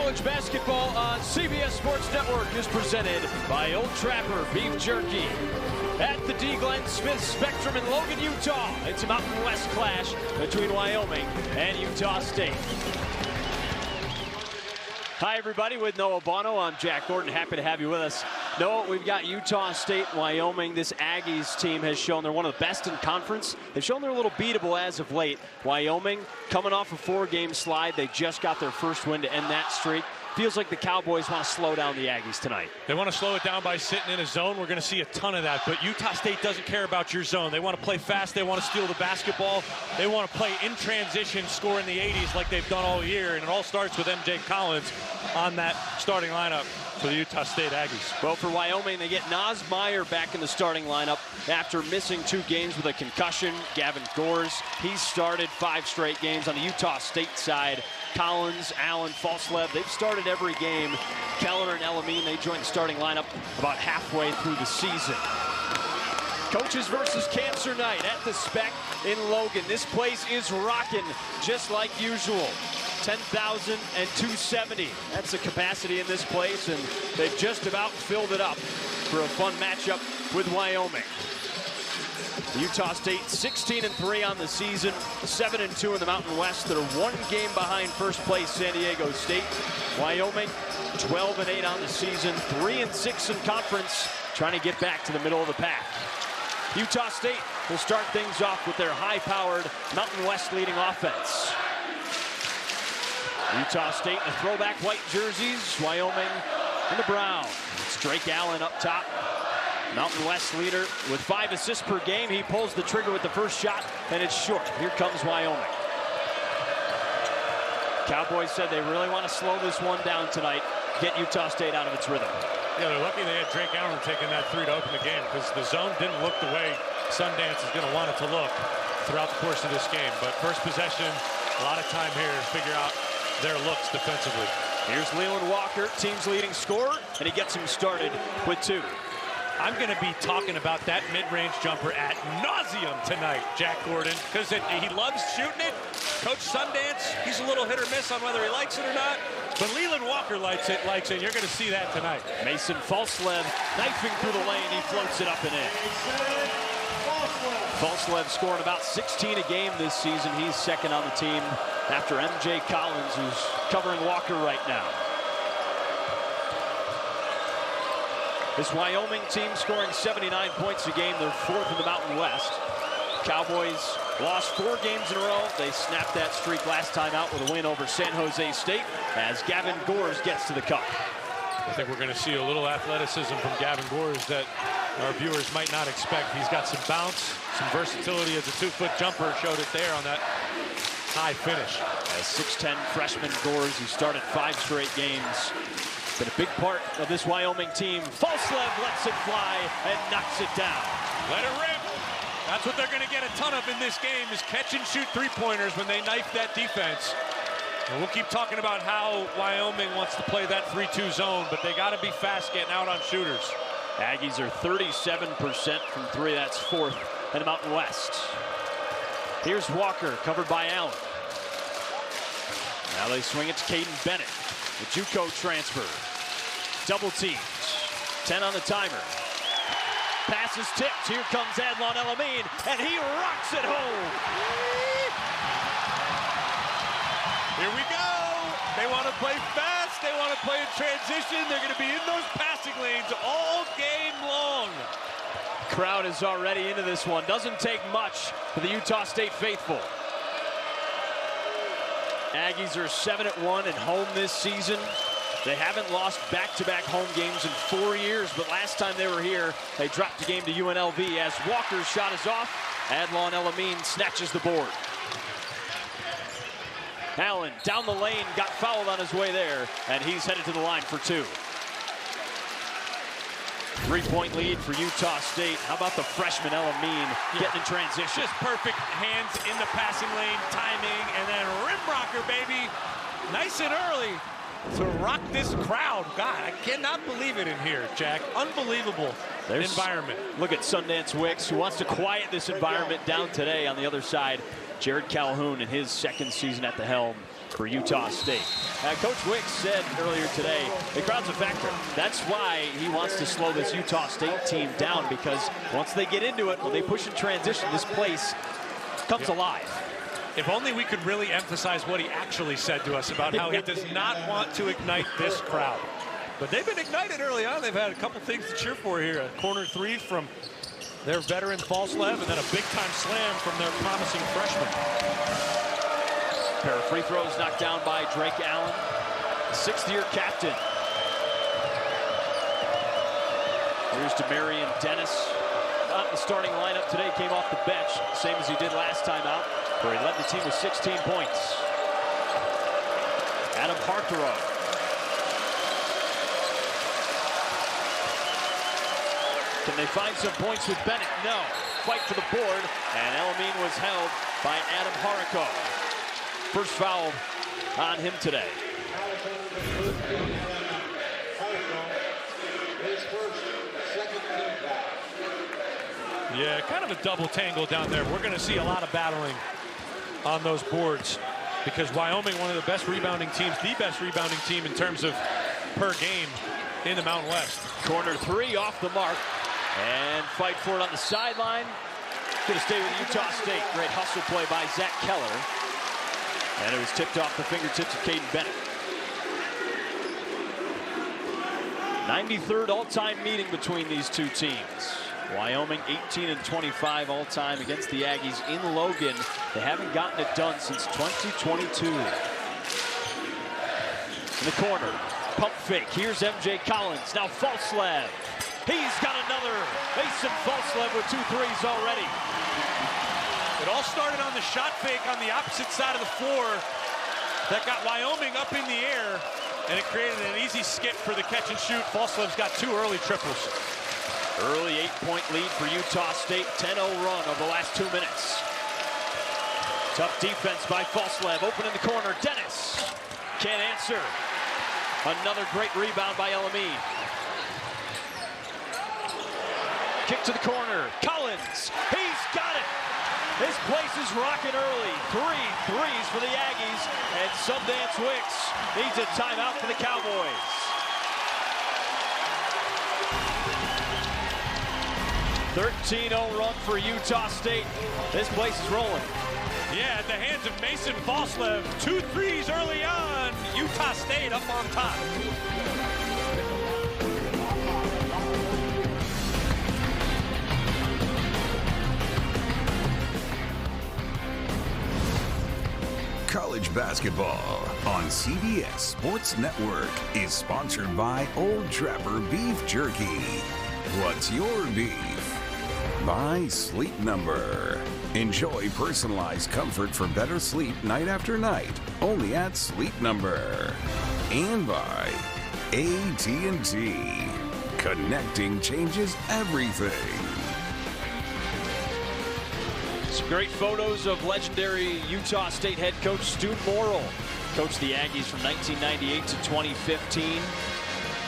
College basketball on CBS Sports Network is presented by Old Trapper Beef Jerky. At the D. Glenn Smith Spectrum in Logan, Utah, it's a Mountain West clash between Wyoming and Utah State. Hi, everybody. With Noah Bono, I'm Jack Gordon. Happy to have you with us. Noah, we've got Utah State and Wyoming. This Aggies team has shown they're one of the best in conference. They've shown they're a little beatable as of late. Wyoming coming off a 4-game slide. They just got their first win to end that streak. Feels like the Cowboys want to slow down the Aggies tonight. They want to slow it down by sitting in a zone. We're going to see a ton of that. But Utah State doesn't care about your zone. They want to play fast. They want to steal the basketball. They want to play in transition, score in the 80s like they've done all year. And it all starts with MJ Collins on that starting lineup for the Utah State Aggies. Well, for Wyoming, they get Naz Meyer back in the starting lineup after missing 2 games with a concussion. Gavin Gores, he's started 5 straight games. On the Utah State side, Collins, Allen, Falslev, they've started every game. Keller and Elamine, they joined the starting lineup about halfway through the season. Coaches versus Cancer Night at the Spec in Logan. This place is rocking just like usual. 10,270. That's the capacity in this place, and they've just about filled it up for a fun matchup with Wyoming. Utah State 16-3 on the season, 7-2 in the Mountain West. They're 1 game behind first place San Diego State. Wyoming 12-8 on the season, 3-6 in conference, trying to get back to the middle of the pack. Utah State will start things off with their high-powered Mountain West leading offense. Utah State in the throwback white jerseys, Wyoming in the brown. It's Drake Allen up top. Mountain West leader with 5 assists per game. He pulls the trigger with the first shot, and it's short. Here comes Wyoming. Cowboys said they really want to slow this one down tonight, get Utah State out of its rhythm. Yeah, they're lucky they had Drake Allen taking that 3 to open the game, because the zone didn't look the way Sundance is going to want it to look throughout the course of this game. But first possession, a lot of time here to figure out their looks defensively. Here's Leland Walker, team's leading scorer, and he gets him started with 2. I'm going to be talking about that mid-range jumper ad nauseum tonight, Jack Gordon, because he loves shooting it. Coach Sundance, he's a little hit or miss on whether he likes it or not. But Leland Walker likes it. You're going to see that tonight. Mason Falslev knifing through the lane. He floats it up and in. Falslev scoring about 16 a game this season. He's second on the team after MJ Collins, who's covering Walker right now. This Wyoming team scoring 79 points a game. They're 4th in the Mountain West. Cowboys lost 4 games in a row. They snapped that streak last time out with a win over San Jose State as Gavin Gores gets to the cup. I think we're going to see a little athleticism from Gavin Gores that our viewers might not expect. He's got some bounce, some versatility as a 2-foot jumper. Showed it there on that high finish. As 6'10" freshman Gores, he started 5 straight games. Been a big part of this Wyoming team. Falslev lets it fly and knocks it down. Let it rip. That's what they're going to get a ton of in this game, is catch and shoot 3-pointers when they knife that defense. And we'll keep talking about how Wyoming wants to play that 3-2 zone, but they got to be fast getting out on shooters. Aggies are 37% from 3. That's 4th in the Mountain West. Here's Walker, covered by Allen. Now they swing it to Caden Bennett, the JUCO transfer. Double teams, 10 on the timer. Pass is tipped. Here comes Adlon Elamine, and he rocks it home. Here we go. They want to play fast. They want to play in transition. They're going to be in those passing lanes all game long. Crowd is already into this one. Doesn't take much for the Utah State faithful. Aggies are 7-1 at home this season. They haven't lost back-to-back home games in 4 years, but last time they were here, they dropped a game to UNLV as Walker's shot is off. Adlon Elamine snatches the board. Allen down the lane, got fouled on his way there, and he's headed to the line for 2. 3-point lead for Utah State. How about the freshman Elamine getting in transition? Just perfect hands in the passing lane, timing, and then rim rocker, baby. Nice and early to rock this crowd. God, I cannot believe it in here, Jack. Unbelievable environment. Look at Sundance Wicks, who wants to quiet this environment down today on the other side. Jared Calhoun in his second season at the helm for Utah State. Coach Wicks said earlier today, the crowd's a factor. That's why he wants to slow this Utah State team down, because once they get into it, when they push in transition, this place comes alive. If only we could really emphasize what he actually said to us about how he does not want to ignite this crowd. But they've been ignited early on. They've had a couple things to cheer for here. A corner three from their veteran Falslev, and then a big-time slam from their promising freshman. Pair of free throws knocked down by Drake Allen, sixth-year captain. Here's Demarion Dennis. Not in the starting lineup today, came off the bench, same as he did last time out, where he led the team with 16 points. Adam Hartorow. Can they find some points with Bennett? No. Fight for the board, and Elamine was held by Adam Hariko. First foul on him today. Yeah, kind of a double tangle down there. We're going to see a lot of battling on those boards, because Wyoming, one of the best rebounding teams, the best rebounding team in terms of per game in the Mountain West. Corner three off the mark. And fight for it on the sideline. Going to stay with Utah State. Great hustle play by Zach Keller. And it was tipped off the fingertips of Caden Bennett. 93rd all-time meeting between these two teams. Wyoming 18-25 all-time against the Aggies in Logan. They haven't gotten it done since 2022. In the corner, pump fake. Here's MJ Collins. Now Falslev. He's got another. Mason Falslev with 2 threes already. It all started on the shot fake on the opposite side of the floor that got Wyoming up in the air, and it created an easy skip for the catch and shoot. Falslev's got 2 early triples. Early 8-point lead for Utah State. 10-0 run over the last 2 minutes. Tough defense by Falslev. Open in the corner. Dennis can't answer. Another great rebound by Elamine. Kick to the corner. Collins. He's got it. This place is rocking early. 3 threes for the Aggies. And Sundance Wicks needs a timeout for the Cowboys. 13-0 run for Utah State. This place is rolling. Yeah, at the hands of Mason Falslev. 2 threes early on. Utah State up on top. College basketball on CBS Sports Network is sponsored by Old Trapper Beef Jerky. What's your beef? By Sleep Number. Enjoy personalized comfort for better sleep night after night, only at Sleep Number. And by AT&T. Connecting changes everything. Some great photos of legendary Utah State head coach Stu Morrill. Coached the Aggies from 1998 to 2015.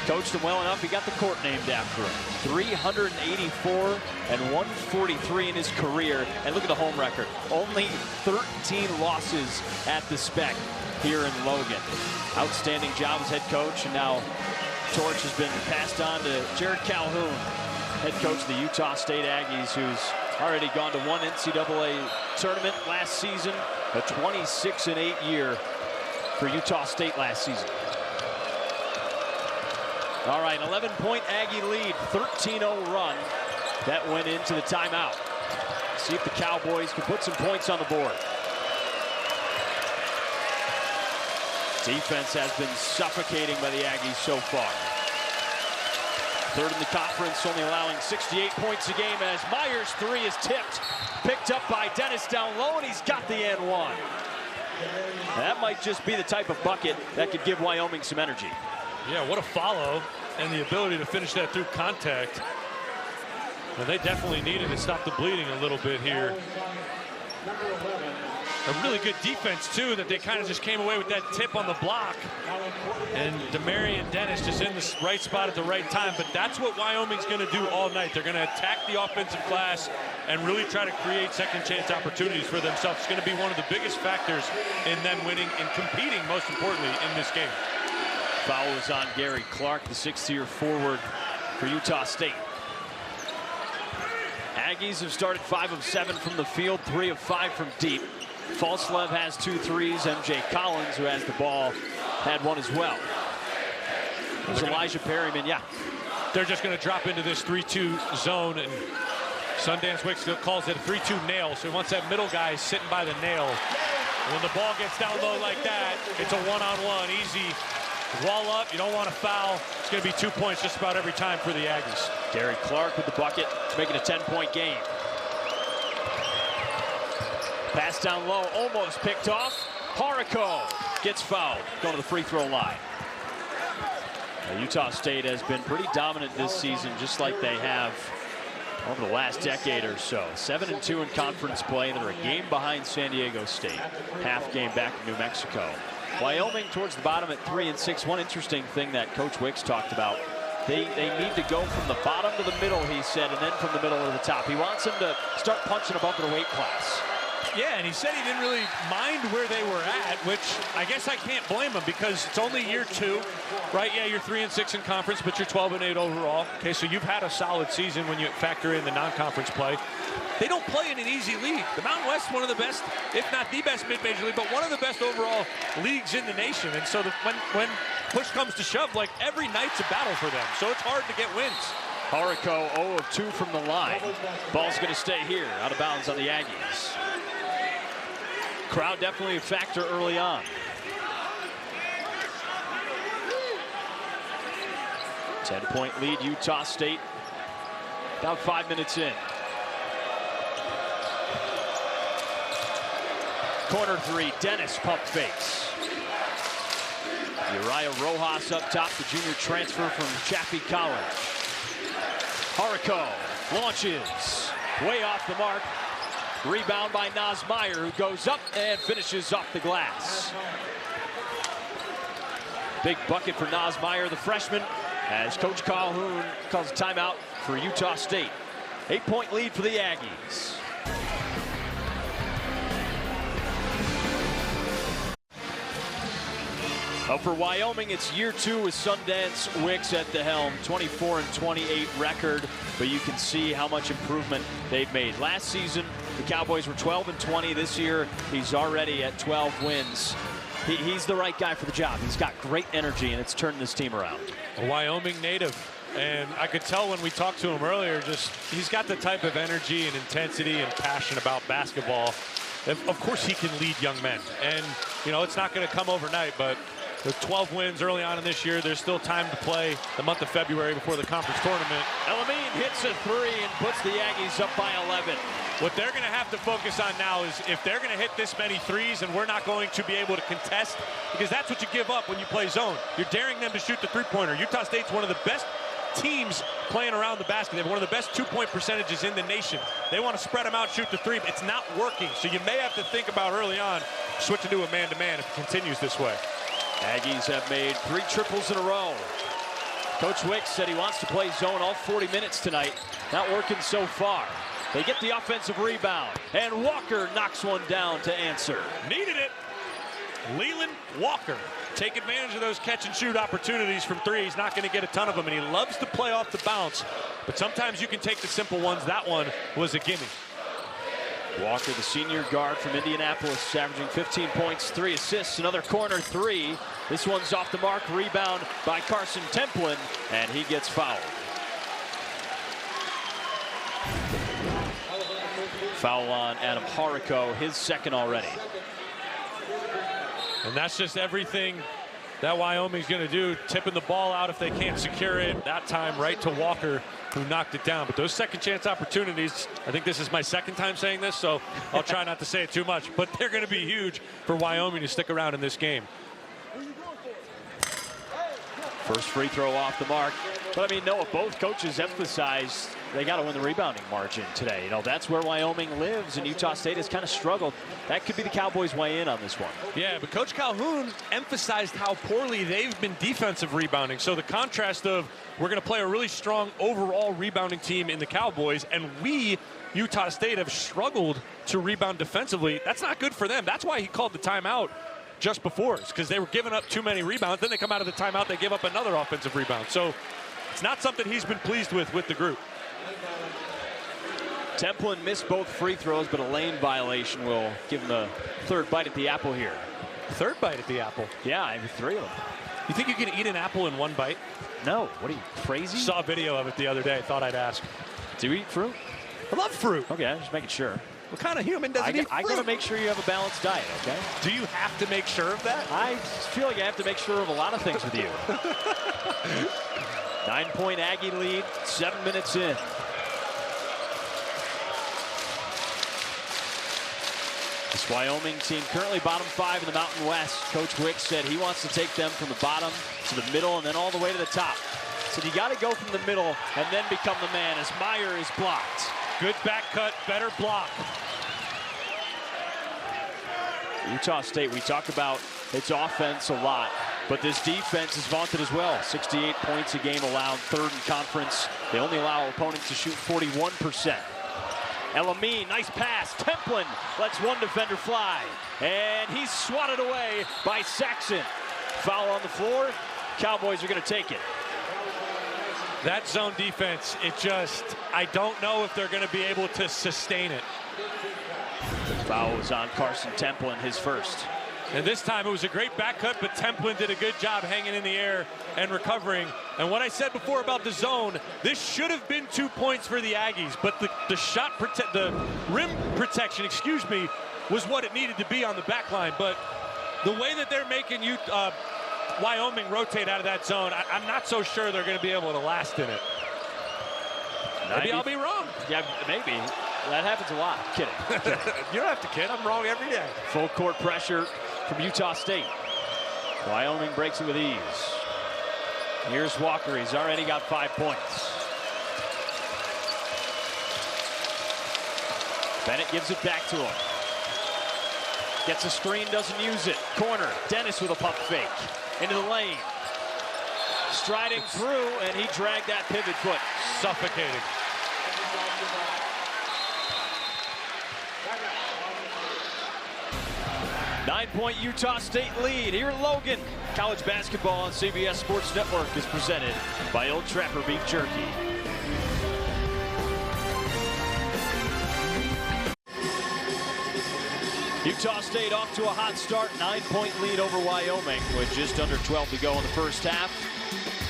Coached them well enough, he got the court named after him. 384 and 143 in his career. And look at the home record. Only 13 losses at the Spec here in Logan. Outstanding job as head coach, and now torch has been passed on to Jared Calhoun, head coach of the Utah State Aggies, who's already gone to 1 NCAA tournament last season, a 26-8 year for Utah State last season. All right, 11-point Aggie lead, 13-0 run. That went into the timeout. See if the Cowboys can put some points on the board. Defense has been suffocating by the Aggies so far. Third in the conference, only allowing 68 points a game as Myers' 3 is tipped. Picked up by Dennis down low, and he's got the and one. That might just be the type of bucket that could give Wyoming some energy. Yeah, what a follow, and the ability to finish that through contact. And they definitely needed to stop the bleeding a little bit here. a really good defense, too, that they kind of just came away with that tip on the block. And Demarion Dennis just in the right spot at the right time. But that's what Wyoming's going to do all night. They're going to attack the offensive glass and really try to create second chance opportunities for themselves. It's going to be one of the biggest factors in them winning and competing, most importantly, in this game. Foul is on Gary Clark, the 6th-year forward for Utah State. Aggies have started 5 of 7 from the field, 3 of 5 from deep. Falslev has 2 threes. MJ Collins, who has the ball, had 1 as well. There's Elijah Perryman, yeah. They're just going to drop into this 3-2 zone, and Sundance Wicks calls it a 3-2 nail. So he wants that middle guy sitting by the nail. And when the ball gets down low like that, it's a one-on-one, easy. Wall up, you don't want to foul. It's going to be 2 points just about every time for the Aggies. Gary Clark with the bucket to make it a 10-point game. Pass down low, almost picked off. Harico gets fouled, going to the free throw line. Now, Utah State has been pretty dominant this season, just like they have over the last decade or so. 7-2 in conference play. They're a game behind San Diego State. Half game back in New Mexico. Wyoming towards the bottom at 3-6. One interesting thing that Coach Wicks talked about, they need to go from the bottom to the middle, he said, and then from the middle to the top. He wants them to start punching above their weight class. Yeah, and he said he didn't really mind where they were at, which I guess I can't blame him because it's only year 2, right? Yeah, you're 3-6 in conference, but you're 12-8 overall. Okay, so you've had a solid season when you factor in the non-conference play. They don't play in an easy league. The Mountain West, one of the best, if not the best mid-major league, but one of the best overall leagues in the nation. And so when push comes to shove, like every night's a battle for them. So it's hard to get wins. Harico 0 of 2 from the line. Ball's going to stay here, out of bounds on the Aggies. Crowd definitely a factor early on. 10-point lead, Utah State. About 5 minutes in. Corner 3, Dennis pump fakes. Uriah Rojas up top, the junior transfer from Chaffey College. Harico launches way off the mark. Rebound by Naz Meyer, who goes up and finishes off the glass. Big bucket for Naz Meyer, the freshman, as Coach Calhoun calls a timeout for Utah State. 8-point lead for the Aggies. For Wyoming, it's year 2 with Sundance Wicks at the helm. 24-28 record, but you can see how much improvement they've made. Last season, the Cowboys were 12-20. This year, he's already at 12 wins. He's the right guy for the job. He's got great energy, and it's turning this team around. A Wyoming native. And I could tell when we talked to him earlier, just he's got the type of energy and intensity and passion about basketball. Of course, he can lead young men. And, you know, it's not going to come overnight, but with 12 wins early on in this year, there's still time to play the month of February before the conference tournament. Elamine hits a 3 and puts the Aggies up by 11. What they're going to have to focus on now is if they're going to hit this many threes and we're not going to be able to contest, because that's what you give up when you play zone. You're daring them to shoot the three-pointer. Utah State's one of the best teams playing around the basket. They have one of the best 2-point percentages in the nation. They want to spread them out, shoot the 3, but it's not working. So you may have to think about early on switching to a man-to-man if it continues this way. Aggies have made 3 triples in a row. Coach Wicks said he wants to play zone all 40 minutes tonight. Not working so far. They get the offensive rebound, and Walker knocks one down to answer. Needed it. Leland Walker. Take advantage of those catch-and-shoot opportunities from 3. He's not going to get a ton of them, and he loves to play off the bounce. But sometimes you can take the simple ones. That one was a gimme. Walker, the senior guard from Indianapolis, averaging 15 points, 3 assists, another corner 3. This one's off the mark, rebound by Carson Templin, and he gets fouled. Foul on Adam Harico, his second already. And that's just everything that Wyoming's going to do, tipping the ball out if they can't secure it. That time right to Walker, who knocked it down. But those second chance opportunities, I think this is my second time saying this, so I'll try not to say it too much, but they're going to be huge for Wyoming to stick around in this game. First free throw off the mark. But I mean, Noah, both coaches emphasized they got to win the rebounding margin today. You know, that's where Wyoming lives, and Utah State has kind of struggled. That could be the Cowboys' way in on this one. Yeah, but Coach Calhoun emphasized how poorly they've been defensive rebounding. So the contrast of we're going to play a really strong overall rebounding team in the Cowboys, and we, Utah State, have struggled to rebound defensively. That's not good for them. That's why he called the timeout just before, because they were giving up too many rebounds. Then they come out of the timeout, they give up another offensive rebound. So it's not something he's been pleased with the group. Templin missed both free throws, but a lane violation will give him a third bite at the apple here. Third bite at the apple? Yeah, I have 3 of them. You think you can eat an apple in one bite? No. What are you, crazy? Saw a video of it the other day. Thought I'd ask. Do you eat fruit? I love fruit. Okay, I'm just making sure. What kind of human doesn't eat fruit? I gotta make sure you have a balanced diet, okay? Do you have to make sure of that? I feel like I have to make sure of a lot of things with you. 9-point Aggie lead, 7 minutes in. This Wyoming team currently bottom 5 in the Mountain West. Coach Wick said he wants to take them from the bottom to the middle and then all the way to the top. So you got to go from the middle and then become the man as Meyer is blocked. Good back cut, better block. Utah State, we talk about its offense a lot, but this defense is vaunted as well. 68 points a game allowed, 3rd in conference. They only allow opponents to shoot 41%. Elamine, nice pass. Templin lets one defender fly, and he's swatted away by Saxon. Foul on the floor. Cowboys are going to take it. That zone defense, I don't know if they're going to be able to sustain it. The foul was on Carson Templin, his first. And this time it was a great back cut, but Templin did a good job hanging in the air and recovering. And what I said before about the zone, this should have been 2 points for the Aggies, but the rim protection, was what it needed to be on the back line. But the way that they're making Wyoming rotate out of that zone, I'm not so sure they're going to be able to last in it. Maybe I'll be wrong. Yeah, maybe. That happens a lot. Kidding. You don't have to kid. I'm wrong every day. Full court pressure from Utah State. Wyoming breaks it with ease. Here's Walker. He's already got 5 points. Bennett gives it back to him. Gets a screen, doesn't use it. Corner. Dennis with a pump fake. Into the lane. Striding through, and he dragged that pivot foot. Suffocating. Nine-point Utah State lead. Here at Logan. College basketball on CBS Sports Network is presented by Old Trapper Beef Jerky. Utah State off to a hot start. 9-point lead over Wyoming with just under 12 to go in the first half.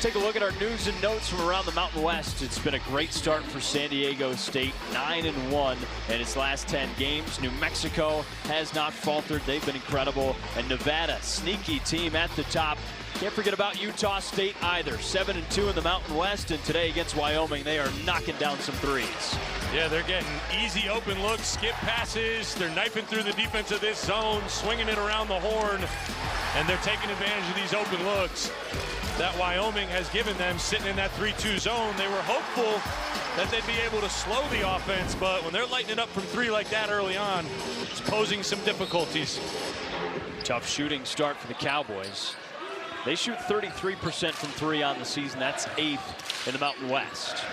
Take a look at our news and notes from around the Mountain West. It's been a great start for San Diego State, 9-1 in its last 10 games. New Mexico has not faltered. They've been incredible. And Nevada, sneaky team at the top. Can't forget about Utah State either. 7-2 in the Mountain West, and today against Wyoming, they are knocking down some threes. Yeah, they're getting easy open looks, skip passes. They're knifing through the defense of this zone, swinging it around the horn, and they're taking advantage of these open looks that Wyoming has given them sitting in that 3-2 zone. They were hopeful that they'd be able to slow the offense, but when they're lighting it up from 3 like that early on, it's posing some difficulties. Tough shooting start for the Cowboys. They shoot 33% from 3 on the season. That's 8th in the Mountain West.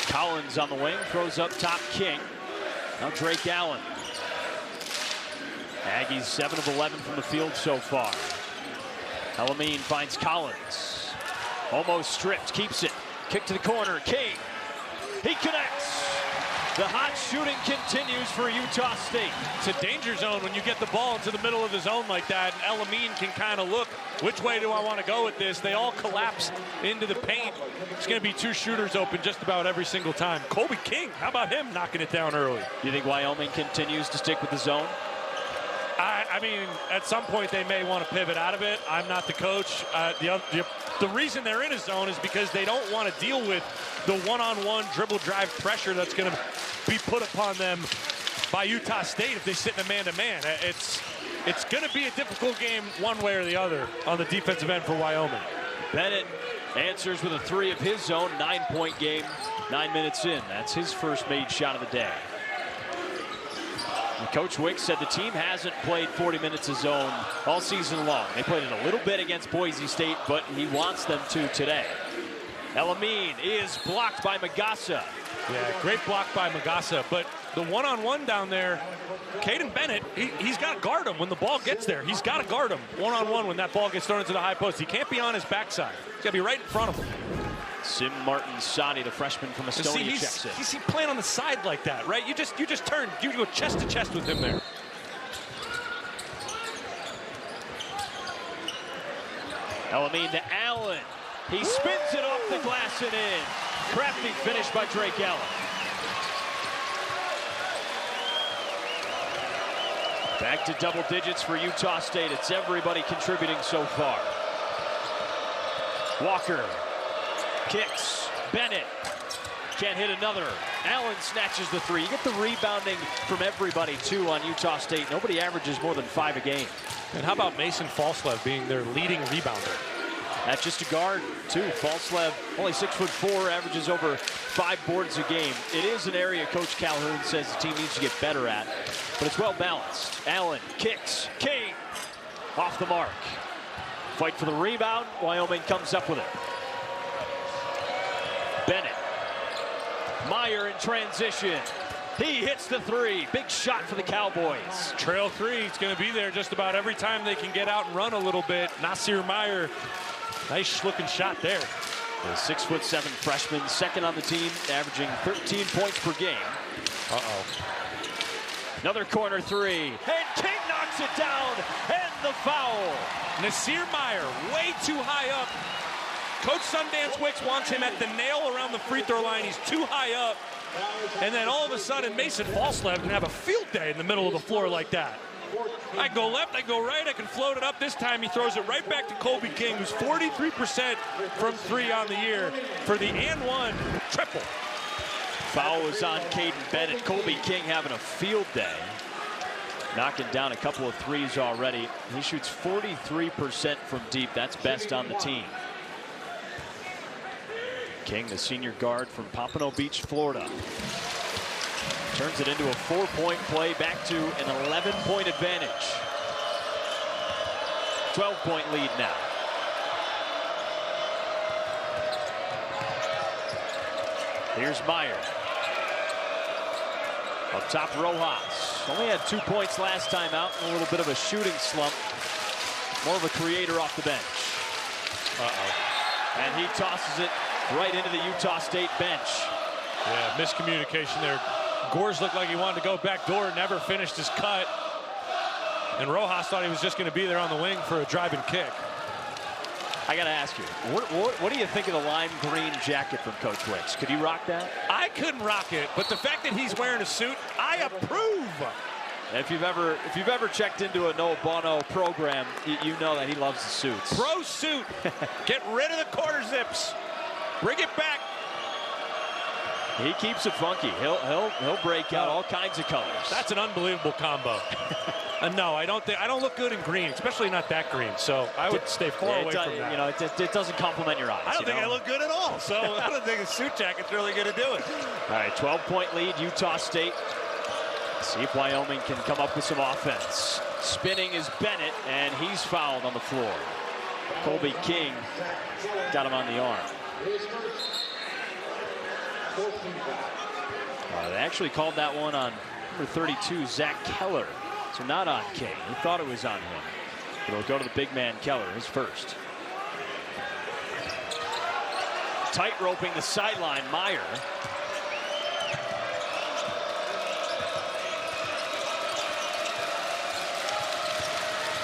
Collins on the wing, throws up top King. Now Drake Allen. Aggies 7 of 11 from the field so far. Elamine finds Collins. Almost stripped, keeps it. Kick to the corner, King. He connects. The hot shooting continues for Utah State. It's a danger zone when you get the ball into the middle of the zone like that, and Elamine can kind of look, which way do I want to go with this? They all collapse into the paint. It's going to be 2 shooters open just about every single time. Colby King, how about him knocking it down early? You think Wyoming continues to stick with the zone? I mean, at some point they may want to pivot out of it. I'm not the coach. The reason they're in a zone is because they don't want to deal with the one-on-one dribble drive pressure that's going to be put upon them by Utah State if they sit in a man-to-man. It's going to be a difficult game one way or the other on the defensive end for Wyoming. Bennett answers with a 3 of his own. 9-point game, 9 minutes in. That's his first made shot of the day. And Coach Wicks said the team hasn't played 40 minutes of zone all season long. They played it a little bit against Boise State, but he wants them to today. Elamine is blocked by Magassa. Yeah, great block by Magassa, but the one-on-one down there, Caden Bennett, he's got to guard him when the ball gets there. He's got to guard him one-on-one when that ball gets thrown into the high post. He can't be on his backside. He's got to be right in front of him. Sim Martin-Sadi, the freshman from Estonia, checks in. He's playing on the side like that, right? You just turn, you go chest to chest with him there. Elamine to Allen. He spins it off the glass and in. Crafty finish by Drake Allen. Back to double digits for Utah State. It's everybody contributing so far. Walker kicks. Bennett can't hit another. Allen snatches the 3. You get the rebounding from everybody, too, on Utah State. Nobody averages more than 5 a game. And how about Mason Falslev being their leading rebounder? That's just a guard, too. Falslev, only 6'4", averages over 5 boards a game. It is an area Coach Calhoun says the team needs to get better at, but it's well balanced. Allen kicks. King off the mark. Fight for the rebound. Wyoming comes up with it. Bennett. Meyer in transition. He hits the 3. Big shot for the Cowboys. Trail 3. It's going to be there just about every time they can get out and run a little bit. Nasir Meyer. Nice looking shot there. The 6'7" freshman, second on the team, averaging 13 points per game. Another corner 3. And King knocks it down. And the foul. Nasir Meyer, way too high up. Coach Sundance Wicks wants him at the nail around the free throw line. He's too high up. And then all of a sudden, Mason Falslev can have a field day in the middle of the floor like that. I go left, I go right, I can float it up. This time he throws it right back to Colby King, who's 43% from 3 on the year for the and 1 triple. Foul was on Caden Bennett. Colby King having a field day. Knocking down a couple of 3s already. He shoots 43% from deep. That's best on the team. King, the senior guard from Pompano Beach, Florida. Turns it into a 4-point play, back to an 11-point advantage. 12-point lead now. Here's Meyer. Up top, Rojas. Only had 2 points last time out, and a little bit of a shooting slump. More of a creator off the bench. And he tosses it right into the Utah State bench. Yeah, miscommunication there. Gores looked like he wanted to go back door, never finished his cut. And Rojas thought he was just going to be there on the wing for a driving kick. I got to ask you, what do you think of the lime green jacket from Coach Wicks? Could you rock that? I couldn't rock it, but the fact that he's wearing a suit, I approve. If you've ever checked into a Noah Bono program, you know that he loves the suits. Pro suit. Get rid of the quarter zips. Bring it back. He keeps it funky. He'll break out all kinds of colors. That's an unbelievable combo. No, I don't look good in green, especially not that green. So I would stay far away from that. You know, it doesn't compliment your eyes. I don't think I look good at all. So I don't think a suit jacket's really going to do it. All right, 12-point lead, Utah State. See if Wyoming can come up with some offense. Spinning is Bennett, and he's fouled on the floor. Colby King got him on the arm. They actually called that one on number 32, Zach Keller. So not on King. He thought it was on him. But it'll go to the big man Keller, his first. Tight roping the sideline, Meyer.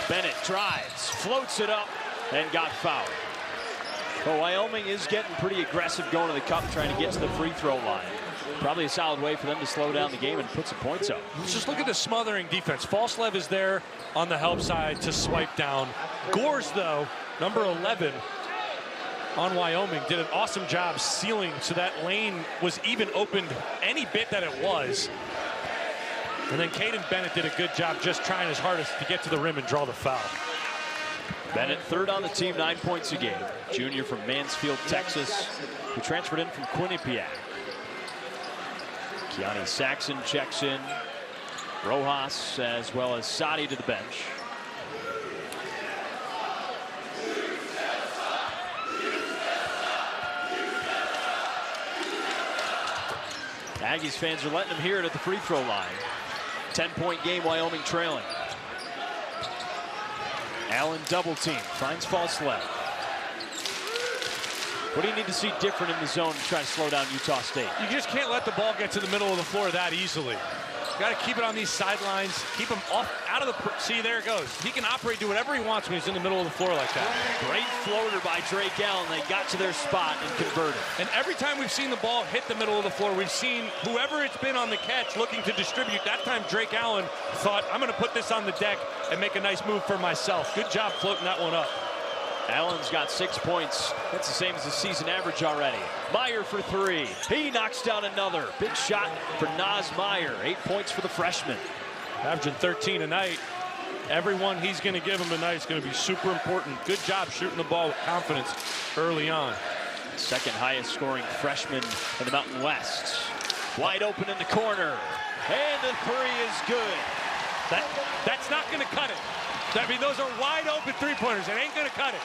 Bennett drives, floats it up, and got fouled. But Wyoming is getting pretty aggressive going to the cup, trying to get to the free throw line. Probably a solid way for them to slow down the game and put some points up. Just look at the smothering defense. Falslev is there on the help side to swipe down. Gores, though, number 11 on Wyoming, did an awesome job sealing so that lane was even opened any bit that it was. And then Caden Bennett did a good job just trying his hardest to get to the rim and draw the foul. Bennett, third on the team, 9 points a game. Junior from Mansfield, Texas, who transferred in from Quinnipiac. Keani Saxon checks in. Rojas as well as Sadi to the bench. Aggies fans are letting him hear it at the free throw line. 10-point game, Wyoming trailing. Allen double team, finds Falslev. What do you need to see different in the zone to try to slow down Utah State? You just can't let the ball get to the middle of the floor that easily. You got to keep it on these sidelines, keep him off, out of the, see, there it goes. He can operate, do whatever he wants when he's in the middle of the floor like that. Great floater by Drake Allen. They got to their spot and converted. And every time we've seen the ball hit the middle of the floor, we've seen whoever it's been on the catch looking to distribute. That time Drake Allen thought, I'm going to put this on the deck and make a nice move for myself. Good job floating that one up. Allen's got 6 points. That's the same as the season average already. Meyer for three. He knocks down another. Big shot for Naz Meyer. 8 points for the freshman. Averaging 13 a night. Everyone he's going to give him tonight is going to be super important. Good job shooting the ball with confidence early on. Second highest scoring freshman in the Mountain West. Wide open in the corner. And the three is good. That's not going to cut it. I mean, those are wide open three-pointers. It ain't going to cut it.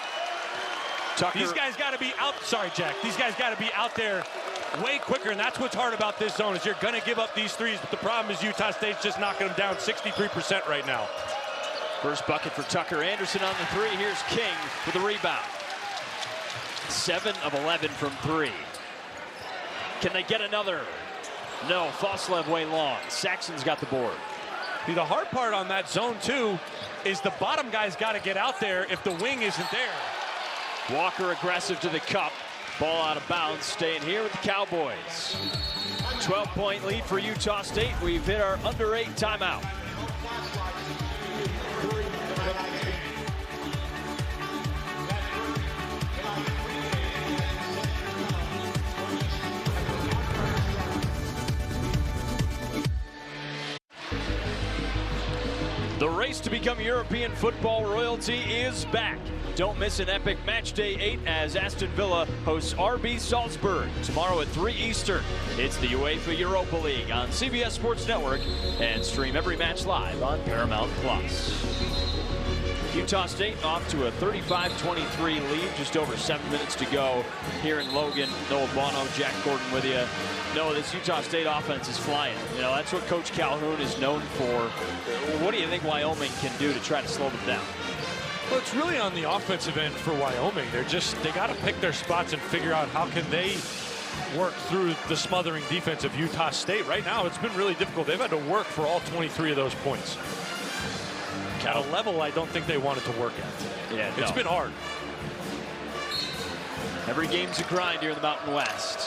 Tucker. These guys got to be out. Sorry, Jack. These guys got to be out there way quicker, and that's what's hard about this zone is you're going to give up these threes, but the problem is Utah State's just knocking them down 63% right now. First bucket for Tucker. Anderson on the three. Here's King for the rebound. 7 of 11 from three. Can they get another? No. Falslev way long. Saxon's got the board. See, the hard part on that zone, too, is the bottom guy's got to get out there if the wing isn't there. Walker aggressive to the cup. Ball out of bounds, staying here with the Cowboys. 12-point lead for Utah State. We've hit our under 8 timeout. The race to become European football royalty is back. Don't miss an epic match day 8 as Aston Villa hosts RB Salzburg tomorrow at 3 Eastern. It's the UEFA Europa League on CBS Sports Network and stream every match live on Paramount Plus. Utah State off to a 35-23 lead, just over 7 minutes to go here in Logan. Noah Bono, Jack Gordon with you. No, this Utah State offense is flying. You know, that's what Coach Calhoun is known for. What do you think Wyoming can do to try to slow them down? Well, it's really on the offensive end for Wyoming. They got to pick their spots and figure out how can they work through the smothering defense of Utah State. Right now, it's been really difficult. They've had to work for all 23 of those points. At a level I don't think they wanted to work at. Yeah, it's been hard. Every game's a grind here in the Mountain West.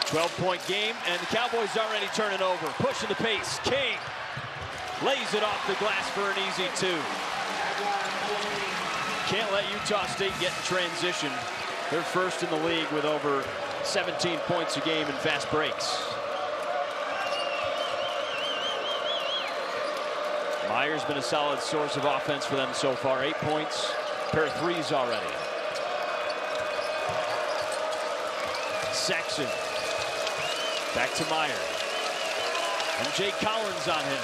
12-point game, and the Cowboys already turning over. Pushing the pace. King lays it off the glass for an easy 2. Can't let Utah State get in transition. They're first in the league with over 17 points a game in fast breaks. Meyer's been a solid source of offense for them so far. 8 points, pair of threes already. Saxon. Back to Meyer. And Jay Collins on him.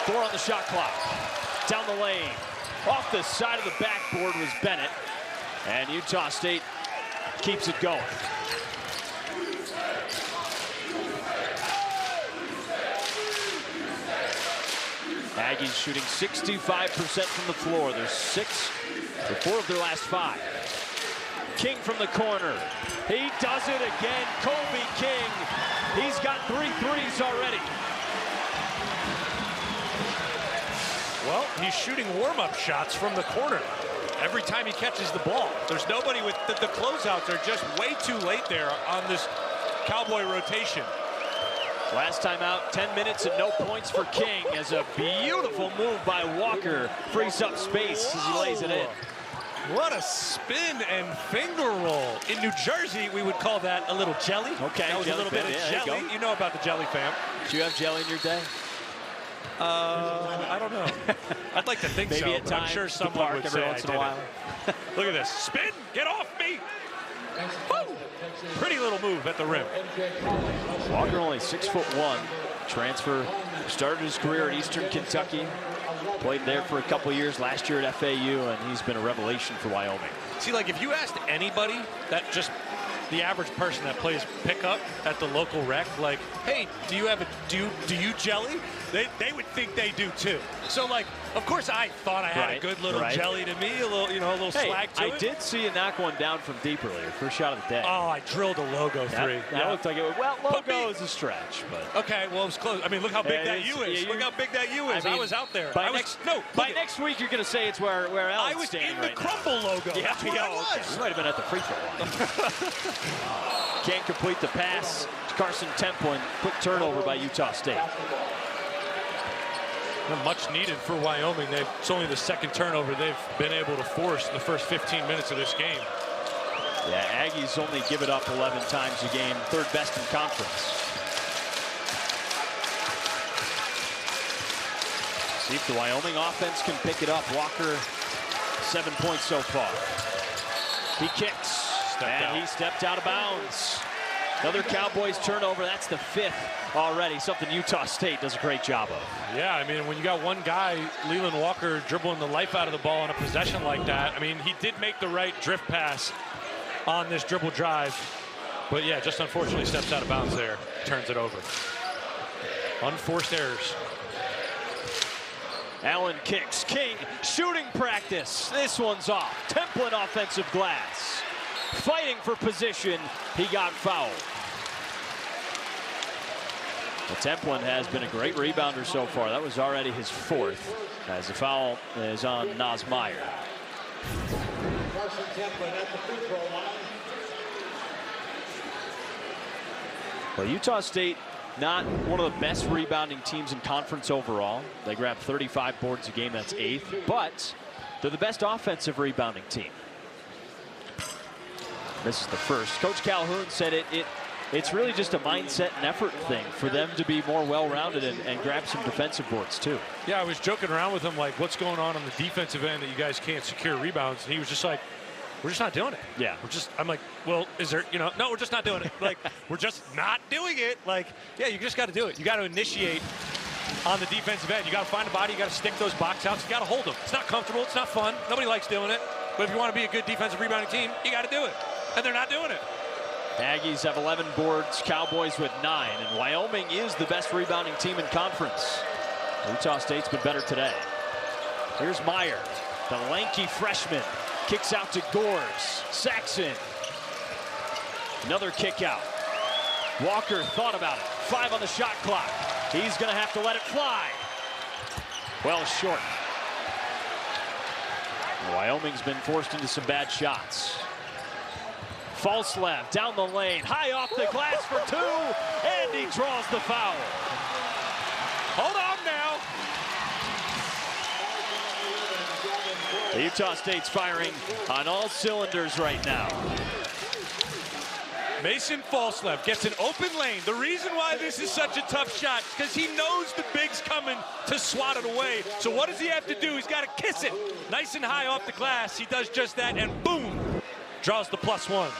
4 on the shot clock. Down the lane. Off the side of the backboard was Bennett. And Utah State keeps it going. Aggies shooting 65% from the floor. There's 4 of their last 5. King from the corner. He does it again. Kobe King. He's got 3 threes already. Well, he's shooting warm-up shots from the corner every time he catches the ball. There's nobody with the closeouts are just way too late there on this Cowboy rotation. Last time out, 10 minutes and no points for King as a beautiful move by Walker frees up space as he lays it in. What a spin and finger roll. In New Jersey, we would call that a little jelly. Okay, that was a little bit of jelly. You know about the jelly fam. Did you have jelly in your day? I don't know. I'd like to think Maybe so, at but I'm times, sure the someone park would every say once I in a did while. it. Look at this. Spin. Get off me. Woo! Pretty little move at the rim. Walker only 6'1", transfer, started his career at Eastern Kentucky, played there for a couple years last year at FAU, and he's been a revelation for Wyoming. See, like if you asked anybody that just the average person that plays pickup at the local rec, like, hey, do you jelly? They would think they do too. So like, of course I thought I had a good little jelly to me, a little, a little swag to it. I did see you knock one down from deep earlier, first shot of the day. Oh, I drilled a logo three. That looked like it was, well, logo is a stretch, but. Okay, well, it was close. I mean, look how big that U is. Look how big that U is. I was out there. By next week, you're going to say it's where Alan's standing right now. I was in the crumble logo. Yeah, That's where I was. Okay. You might have been at the free throw line. Can't complete the pass. Carson Templin, quick turnover by Utah State. Much needed for Wyoming. It's only the second turnover they've been able to force in the first 15 minutes of this game. Yeah, Aggies only give it up 11 times a game, third best in conference. See if the Wyoming offense can pick it up. Walker, 7 points so far. He kicks, he stepped out of bounds. Another Cowboys turnover. That's the 5th already, something Utah State does a great job of. Yeah, I mean, when you got one guy, Leland Walker, dribbling the life out of the ball on a possession like that, I mean, he did make the right drift pass on this dribble drive. But yeah, just unfortunately steps out of bounds there, turns it over. Unforced errors. Allen kicks. King, shooting practice. This one's off. Templin offensive glass. Fighting for position. He got fouled. Well, Templin has been a great rebounder so far. That was already his 4th, as the foul is on Naz Meyer. Well, Utah State, not one of the best rebounding teams in conference overall. They grab 35 boards a game, that's 8th, but they're the best offensive rebounding team. This is the first. Coach Calhoun said it's really just a mindset and effort thing for them to be more well-rounded and grab some defensive boards too. Yeah, I was joking around with him like, what's going on the defensive end that you guys can't secure rebounds? And he was just like, we're just not doing it. Yeah. I'm like, well, is there, no, we're just not doing it. Like, we're just not doing it. Like, yeah, you just got to do it. You got to initiate on the defensive end. You got to find a body. You got to stick those box outs. You got to hold them. It's not comfortable. It's not fun. Nobody likes doing it. But if you want to be a good defensive rebounding team, you got to do it. And they're not doing it. Aggies have 11 boards, Cowboys with 9, and Wyoming is the best rebounding team in conference. Utah State's been better today. Here's Meyer, the lanky freshman, kicks out to Gores. Saxon, another kick out. Walker thought about it. 5 on the shot clock. He's going to have to let it fly. Well short. Wyoming's been forced into some bad shots. False left, down the lane, high off the glass for 2, and he draws the foul. Hold on now. Utah State's firing on all cylinders right now. Mason Falslev gets an open lane. The reason why this is such a tough shot is because he knows the big's coming to swat it away. So what does he have to do? He's got to kiss it nice and high off the glass. He does just that, and boom, draws the +1.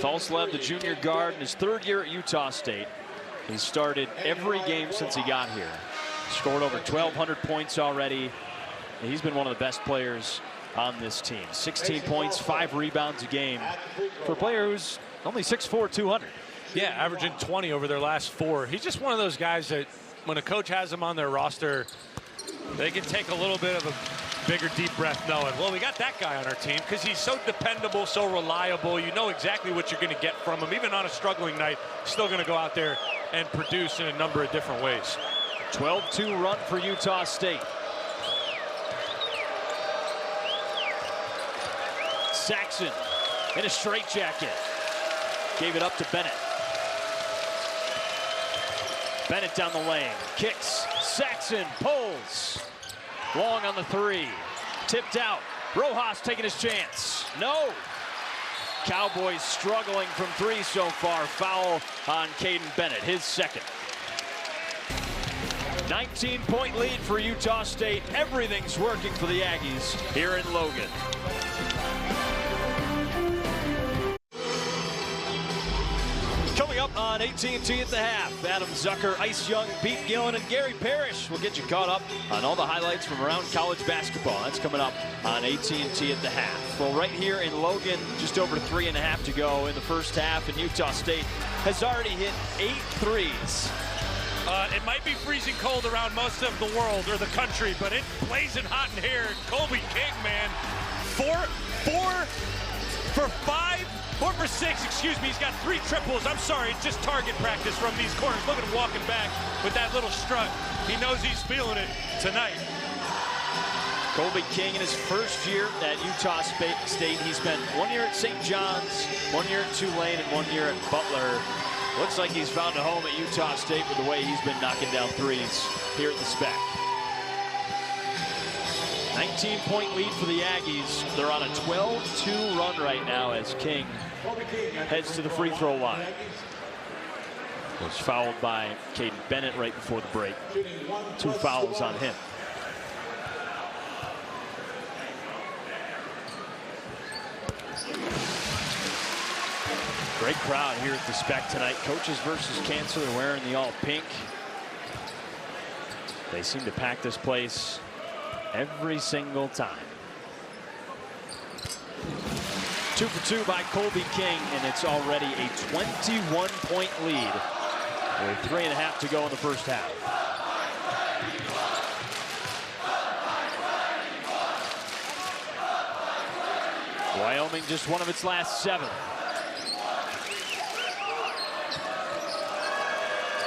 Falslev, the junior guard, in his 3rd year at Utah State. He's started every game since he got here. Scored over 1,200 points already. He's been one of the best players on this team. 16 points, 5 rebounds a game for a player who's only 6'4", 200. Yeah, averaging 20 over their last 4. He's just one of those guys that when a coach has him on their roster, they can take a little bit of a bigger deep breath knowing, well, we got that guy on our team because he's so dependable, so reliable. You know exactly what you're going to get from him. Even on a struggling night, still going to go out there and produce in a number of different ways. 12-2 run for Utah State. Saxon in a straitjacket. Gave it up to Bennett. Bennett down the lane. Kicks. Saxon pulls. Long on the 3. Tipped out. Rojas taking his chance. No. Cowboys struggling from three so far. Foul on Caden Bennett, his second. 19-point lead for Utah State. Everything's working for the Aggies here in Logan. Coming up on AT&T at the half, Adam Zucker, Ice Young, Pete Gillen, and Gary Parrish will get you caught up on all the highlights from around college basketball. That's coming up on AT&T at the half. Well, right here in Logan, just over 3.5 to go in the first half, and Utah State has already hit 8 threes. It might be freezing cold around most of the world or the country, but it's blazing hot in here. Colby King, man, 4 for 6, excuse me. He's got 3 triples. I'm sorry, it's just target practice from these corners. Look at him walking back with that little strut. He knows he's feeling it tonight. Colby King in his first year at Utah State. He spent 1 year at St. John's, 1 year at Tulane, and 1 year at Butler. Looks like he's found a home at Utah State with the way he's been knocking down threes here at the Spec. 19-point lead for the Aggies. They're on a 12-2 run right now as King heads to the free throw line. Was fouled by Caden Bennett right before the break. 2 fouls on him. Great crowd here at the Spec tonight. Coaches versus Cancer. They're wearing the all pink. They seem to pack this place every single time. 2 for 2 by Colby King, and it's already a 21-point lead with 3.5 to go in the first half. Wyoming just one of its last 7.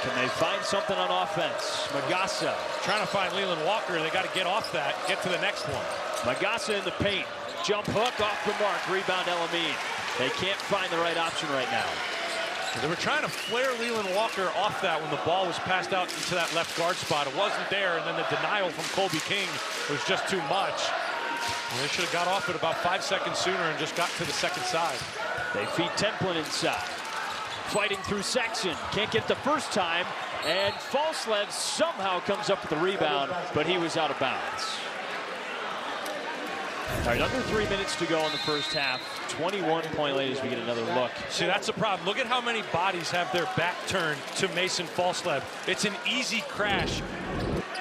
Can they find something on offense? Magassa Trying to find Leland Walker. They got to get off that, get to the next one. Magassa in the paint. Jump hook off the mark. Rebound Elamine. They can't find the right option right now. They were trying to flare Leland Walker off that when the ball was passed out into that left guard spot. It wasn't there, and then the denial from Colby King was just too much. And they should have got off it about 5 seconds sooner and just got to the second side. They feed Templin inside. Fighting through Saxon. Can't get the first time. And Falslev somehow comes up with the rebound, but he was out of bounds. All right, under 3 minutes to go in the first half. 21-point lead as we get another look. See, that's the problem. Look at how many bodies have their back turned to Mason Falslev. It's an easy crash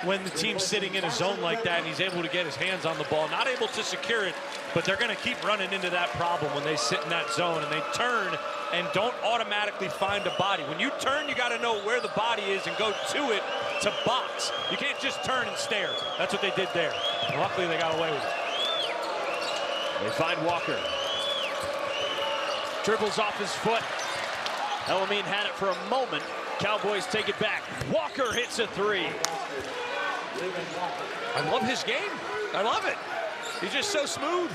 when the team's sitting in a zone like that and he's able to get his hands on the ball. Not able to secure it, but they're going to keep running into that problem when they sit in that zone and they turn and don't automatically find a body. When you turn, you got to know where the body is and go to it to box. You can't just turn and stare. That's what they did there. And luckily, they got away with it. They find Walker. Dribbles off his foot. Elamine had it for a moment. Cowboys take it back. Walker hits a 3. I love his game. I love it. He's just so smooth.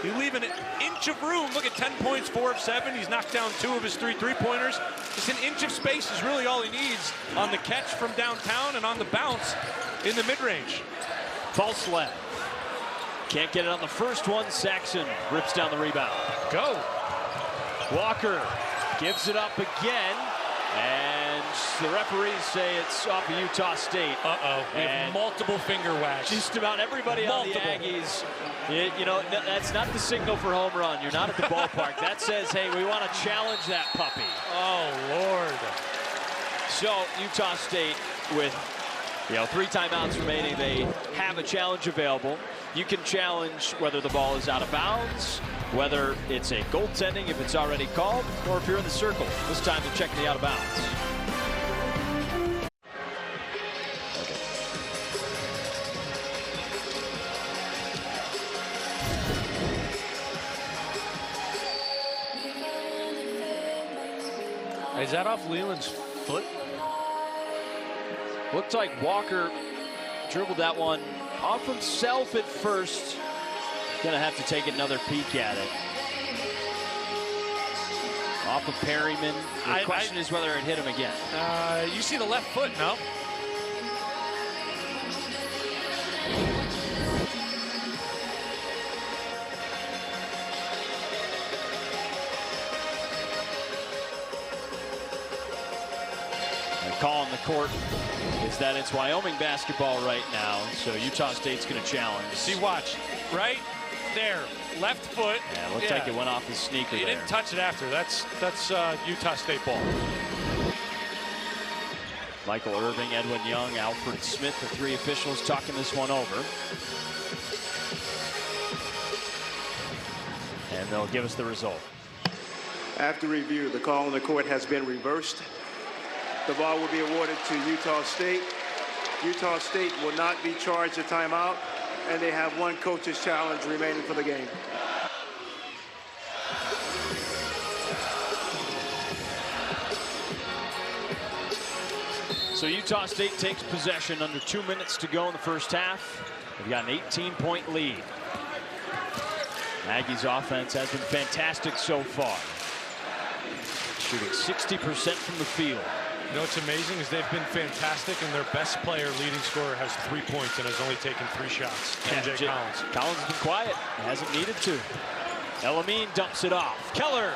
He's leaving an inch of room. Look at 10 points, 4 of 7. He's knocked down 2 of his 3 3-pointers. Just an inch of space is really all he needs on the catch from downtown and on the bounce in the mid-range. Falslev. Can't get it on the first one. Saxon rips down the rebound. Go. Walker gives it up again. And the referees say it's off of Utah State. Uh-oh. We have multiple finger wags. Just about everybody on the Aggies. You know, that's not the signal for home run. You're not at the ballpark. That says, hey, we want to challenge that puppy. Oh, Lord. So Utah State with 3 timeouts remaining. They have a challenge available. You can challenge whether the ball is out of bounds, whether it's a goaltending if it's already called, or if you're in the circle. This time they're checking the out of bounds. Is that off Leland's foot? Looked like Walker dribbled that one off himself at first. Gonna have to take another peek at it. Off of Perryman. The question is whether it hit him again. You see the left foot, no? The call on the court is that it's Wyoming basketball right now, so Utah State's going to challenge. See, watch. Right there. Left foot. Yeah, it looked like it went off his sneaker He didn't touch it after. That's Utah State ball. Michael Irving, Edwin Young, Alfred Smith, the three officials talking this one over. And they'll give us the result. After review, the call on the court has been reversed. The ball will be awarded to Utah State. Utah State will not be charged a timeout, and they have one coach's challenge remaining for the game. So Utah State takes possession under 2 minutes to go in the first half. They've got an 18-point lead. Aggies offense has been fantastic so far. Shooting 60% from the field. You know what's amazing is they've been fantastic, and their best player, leading scorer, has 3 points and has only taken 3 shots. MJ Collins. Collins has been quiet. Hasn't needed to. Elamine dumps it off. Keller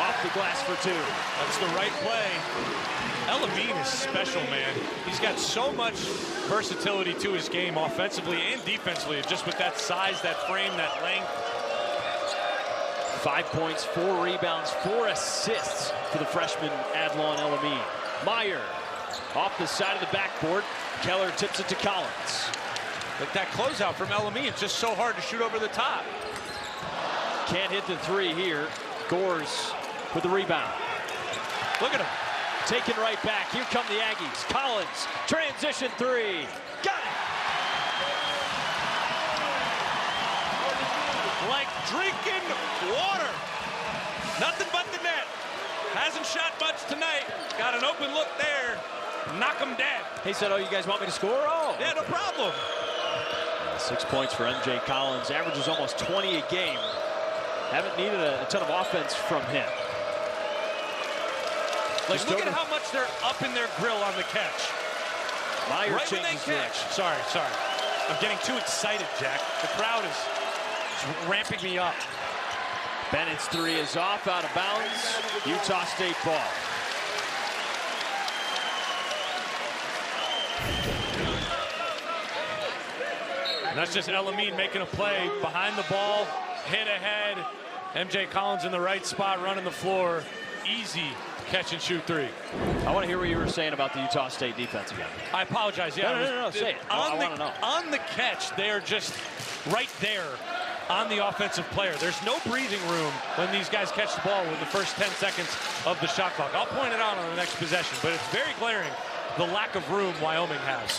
off the glass for 2. That's the right play. Elamine is special, man. He's got so much versatility to his game, offensively and defensively, just with that size, that frame, that length. 5 points, 4 rebounds, 4 assists for the freshman Adlon Elamine. Meyer off the side of the backboard. Keller tips it to Collins. But that closeout from Elamine, it's just so hard to shoot over the top. Can't hit the 3 here. Gores with the rebound. Look at him. Taken right back. Here come the Aggies. Collins, transition 3. Got it! Like drinking water. Nothing but the net. Hasn't shot much tonight. Got an open look there. Knock him dead. He said, oh, you guys want me to score? Oh. Yeah, no problem. 6 points for MJ Collins. Averages almost 20 a game. Haven't needed a ton of offense from him. Like, look at how much they're up in their grill on the catch. Meyer right when they catch. Sorry. I'm getting too excited, Jack. The crowd is ramping me up. Bennett's 3 is off, out of bounds. Utah State ball. And that's just Elamine making a play behind the ball, hit ahead. MJ Collins in the right spot, running the floor. Easy catch and shoot 3. I want to hear what you were saying about the Utah State defense again. I apologize. Yeah, no, say it. I want to know. On the catch, they're just right there on the offensive player. There's no breathing room when these guys catch the ball with the first 10 seconds of the shot clock. I'll point it out on the next possession, but it's very glaring the lack of room Wyoming has.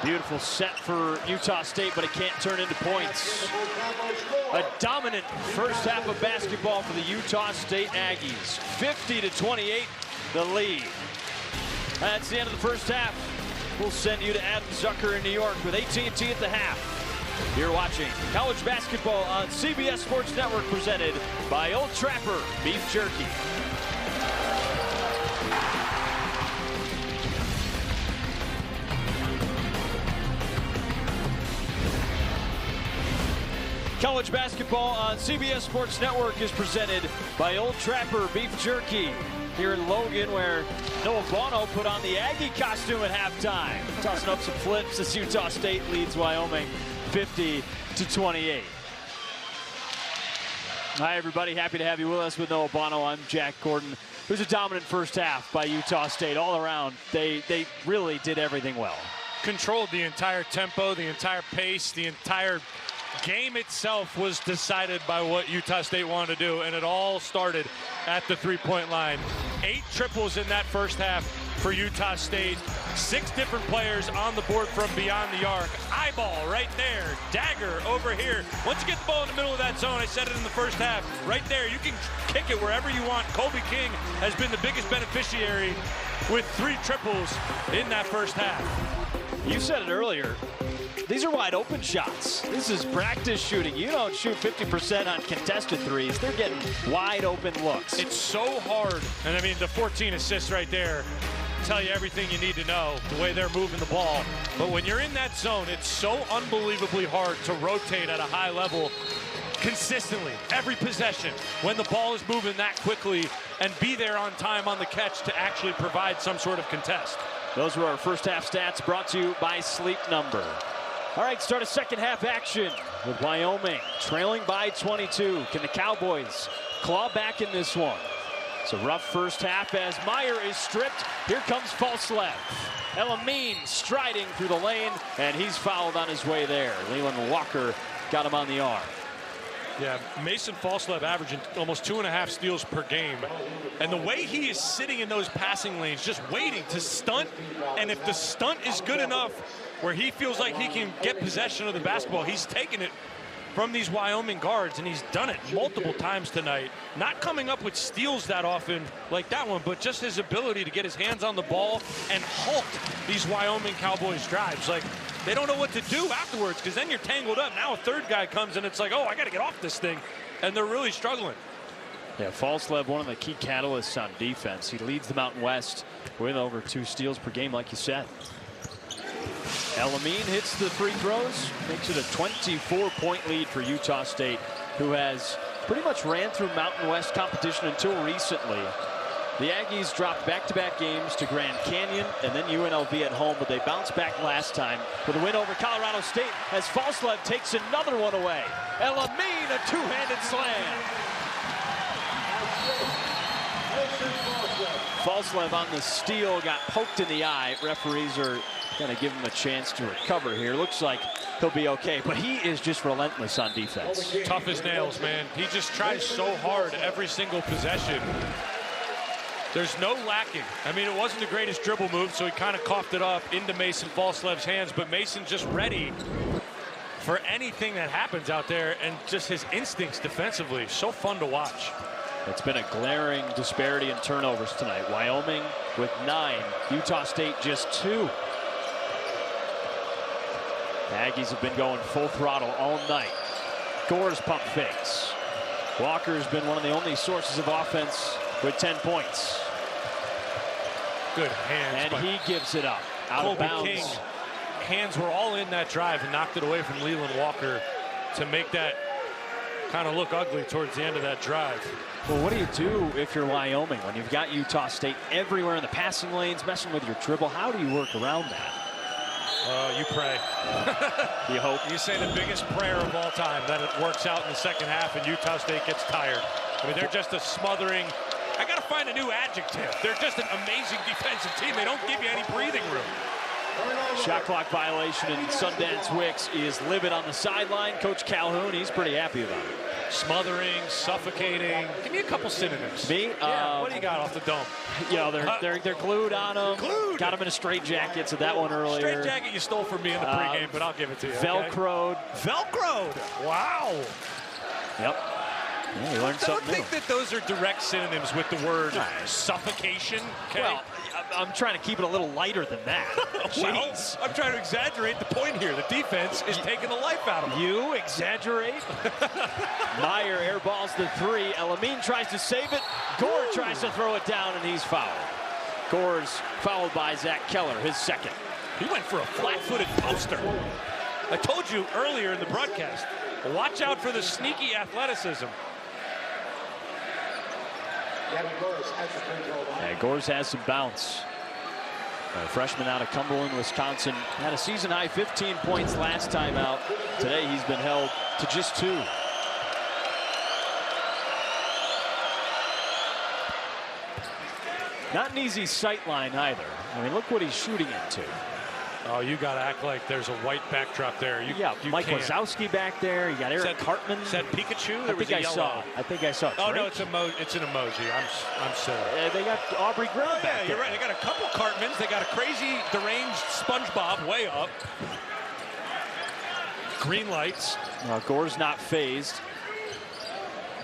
Beautiful set for Utah State, but it can't turn into points. A dominant first half of basketball for the Utah State Aggies. 50-28, the lead. That's the end of the first half. We'll send you to Adam Zucker in New York with AT&T at the half. You're watching college basketball on CBS Sports Network, presented by Old Trapper Beef Jerky. College basketball on CBS Sports Network is presented by Old Trapper Beef Jerky. Here in Logan, where Noah Bono put on the Aggie costume at halftime. Tossing up some flips as Utah State leads Wyoming 50-28. Hi, everybody. Happy to have you with us with Noah Bono. I'm Jack Gordon. It was a dominant first half by Utah State all around. They really did everything well. Controlled the entire tempo, the entire pace, the entire game itself was decided by what Utah State wanted to do, and it all started at the three-point line. 8 triples in that first half for Utah State. 6 different players on the board from beyond the arc. Eyeball right there, dagger over here. Once you get the ball in the middle of that zone, I said it in the first half, right there, you can kick it wherever you want. Kobe King has been the biggest beneficiary with 3 triples in that first half. You said it earlier. These are wide open shots. This is practice shooting. You don't shoot 50% on contested threes. They're getting wide open looks. It's so hard. And I mean, the 14 assists right there tell you everything you need to know, the way they're moving the ball. But when you're in that zone, it's so unbelievably hard to rotate at a high level consistently, every possession. When the ball is moving that quickly, and be there on time on the catch to actually provide some sort of contest. Those were our first half stats brought to you by Sleep Number. All right, start a second half action with Wyoming trailing by 22. Can the Cowboys claw back in this one? It's a rough first half as Meyer is stripped. Here comes Falslev. Elamine striding through the lane, and he's fouled on his way there. Leland Walker got him on the arm. Yeah, Mason Falslev averaging almost 2.5 steals per game. And the way he is sitting in those passing lanes, just waiting to stunt. And if the stunt is good enough where he feels like he can get possession of the basketball, he's taken it from these Wyoming guards, and he's done it multiple times tonight. Not coming up with steals that often like that one, but just his ability to get his hands on the ball and halt these Wyoming Cowboys drives. Like, they don't know what to do afterwards, because then you're tangled up. Now a third guy comes, and it's like, oh, I got to get off this thing. And they're really struggling. Yeah, Falslev, one of the key catalysts on defense. He leads the Mountain West with over 2 steals per game, like you said. Elamine hits the free throws, makes it a 24-point lead for Utah State, who has pretty much ran through Mountain West competition until recently. The Aggies dropped back-to-back games to Grand Canyon and then UNLV at home, but they bounced back last time with a win over Colorado State as Falslev takes another one away. Elamine, a two-handed slam. Falslev on the steal, got poked in the eye. Referees are going to give him a chance to recover here. Looks like he'll be okay, but he is just relentless on defense. Tough as nails, man. He just tries so hard every single possession. There's no lacking. I mean, it wasn't the greatest dribble move, so he kind of coughed it up into Mason Falslev's hands, but Mason's just ready for anything that happens out there, and just his instincts defensively, so fun to watch. It's been a glaring disparity in turnovers tonight. Wyoming with 9, Utah State just 2. The Aggies have been going full throttle all night. Gore's pump fakes. Walker's been one of the only sources of offense with 10 points. Good hands. And he gives it up. Out of bounds. King, hands were all in that drive and knocked it away from Leland Walker to make that kind of look ugly towards the end of that drive. Well, what do you do if you're Wyoming when you've got Utah State everywhere in the passing lanes, messing with your dribble? How do you work around that? You pray. You hope. You say the biggest prayer of all time, that it works out in the second half and Utah State gets tired. I mean, they're just a smothering. I got to find a new adjective. They're just an amazing defensive team. They don't give you any breathing room. Shot clock violation, and Sundance Wicks is livid on the sideline. Coach Calhoun, he's pretty happy about it. Smothering, suffocating. Give me a couple synonyms. Me? Yeah, what do you got off the dome? You know, they're glued on him. Glued. Got him in a straitjacket, so that one earlier. Straight jacket you stole from me in the pregame, but I'll give it to you. Velcroed. Okay? Velcroed. Wow. Yep. Yeah, you learned something new. I don't think that those are direct synonyms with the word suffocation. Okay? Well, I'm trying to keep it a little lighter than that. Well, I'm trying to exaggerate the point here. The defense is taking the life out of them. You exaggerate? Meyer airballs the 3. Elamine tries to save it. Gore tries to throw it down, and he's fouled. Gore's fouled by Zach Keller, his second. He went for a flat-footed poster. I told you earlier in the broadcast, watch out for the sneaky athleticism. Yeah, Gores has some bounce. A freshman out of Cumberland, Wisconsin, had a season-high 15 points last time out. Today he's been held to just 2. Not an easy sight line either. I mean, look what he's shooting into. Oh, you got to act like there's a white backdrop there. You Mike can't. Wazowski back there. You got Eric Cartman. Is that Pikachu? I think I saw. Oh, no, it's an emoji. I'm silly. They got Aubrey Graham back there. You're right. They got a couple Cartmans. They got a crazy, deranged SpongeBob way up. Green lights. Gore's not phased.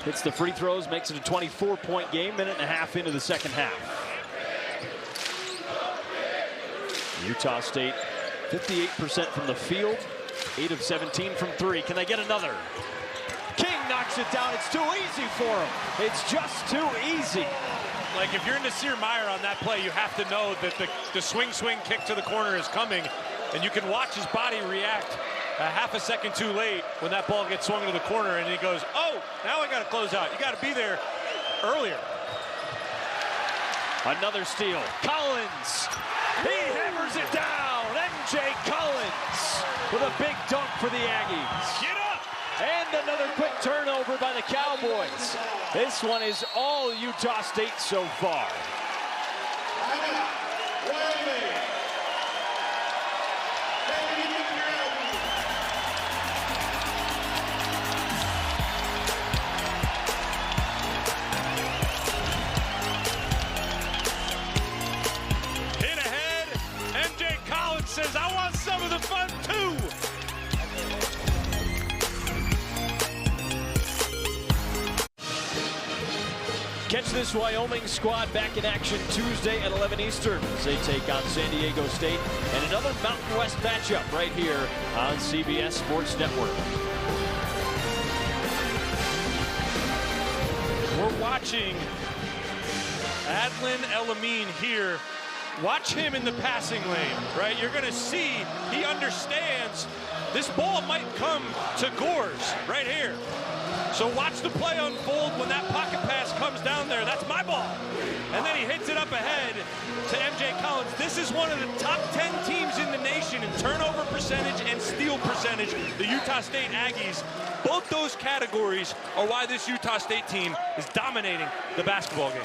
Hits the free throws, makes it a 24-point game, 1.5 minutes into the second half. Utah State, 58% from the field, 8 of 17 from 3. Can they get another? King knocks it down. It's too easy for him. It's just too easy. Like, if you're Nasir Meyer on that play, you have to know that the swing kick to the corner is coming, and you can watch his body react a half a second too late when that ball gets swung into the corner, and he goes, oh, now I got to close out. You got to be there earlier. Another steal. Collins. He hammers it down. MJ Collins with a big dunk for the Aggies. Get up! And another quick turnover by the Cowboys. This one is all Utah State so far. Hit ahead. MJ Collins says, I want some of the fun too. Catch this Wyoming squad back in action Tuesday at 11 Eastern as they take on San Diego State and another Mountain West matchup right here on CBS Sports Network. We're watching Adlin El-Amin here. Watch him in the passing lane, right? You're going to see he understands this ball might come to Gores right here. So watch the play unfold when that pocket pass comes down there. That's my ball. And then he hits it up ahead to MJ Collins. This is one of the top 10 teams in the nation in turnover percentage and steal percentage, the Utah State Aggies. Both those categories are why this Utah State team is dominating the basketball game.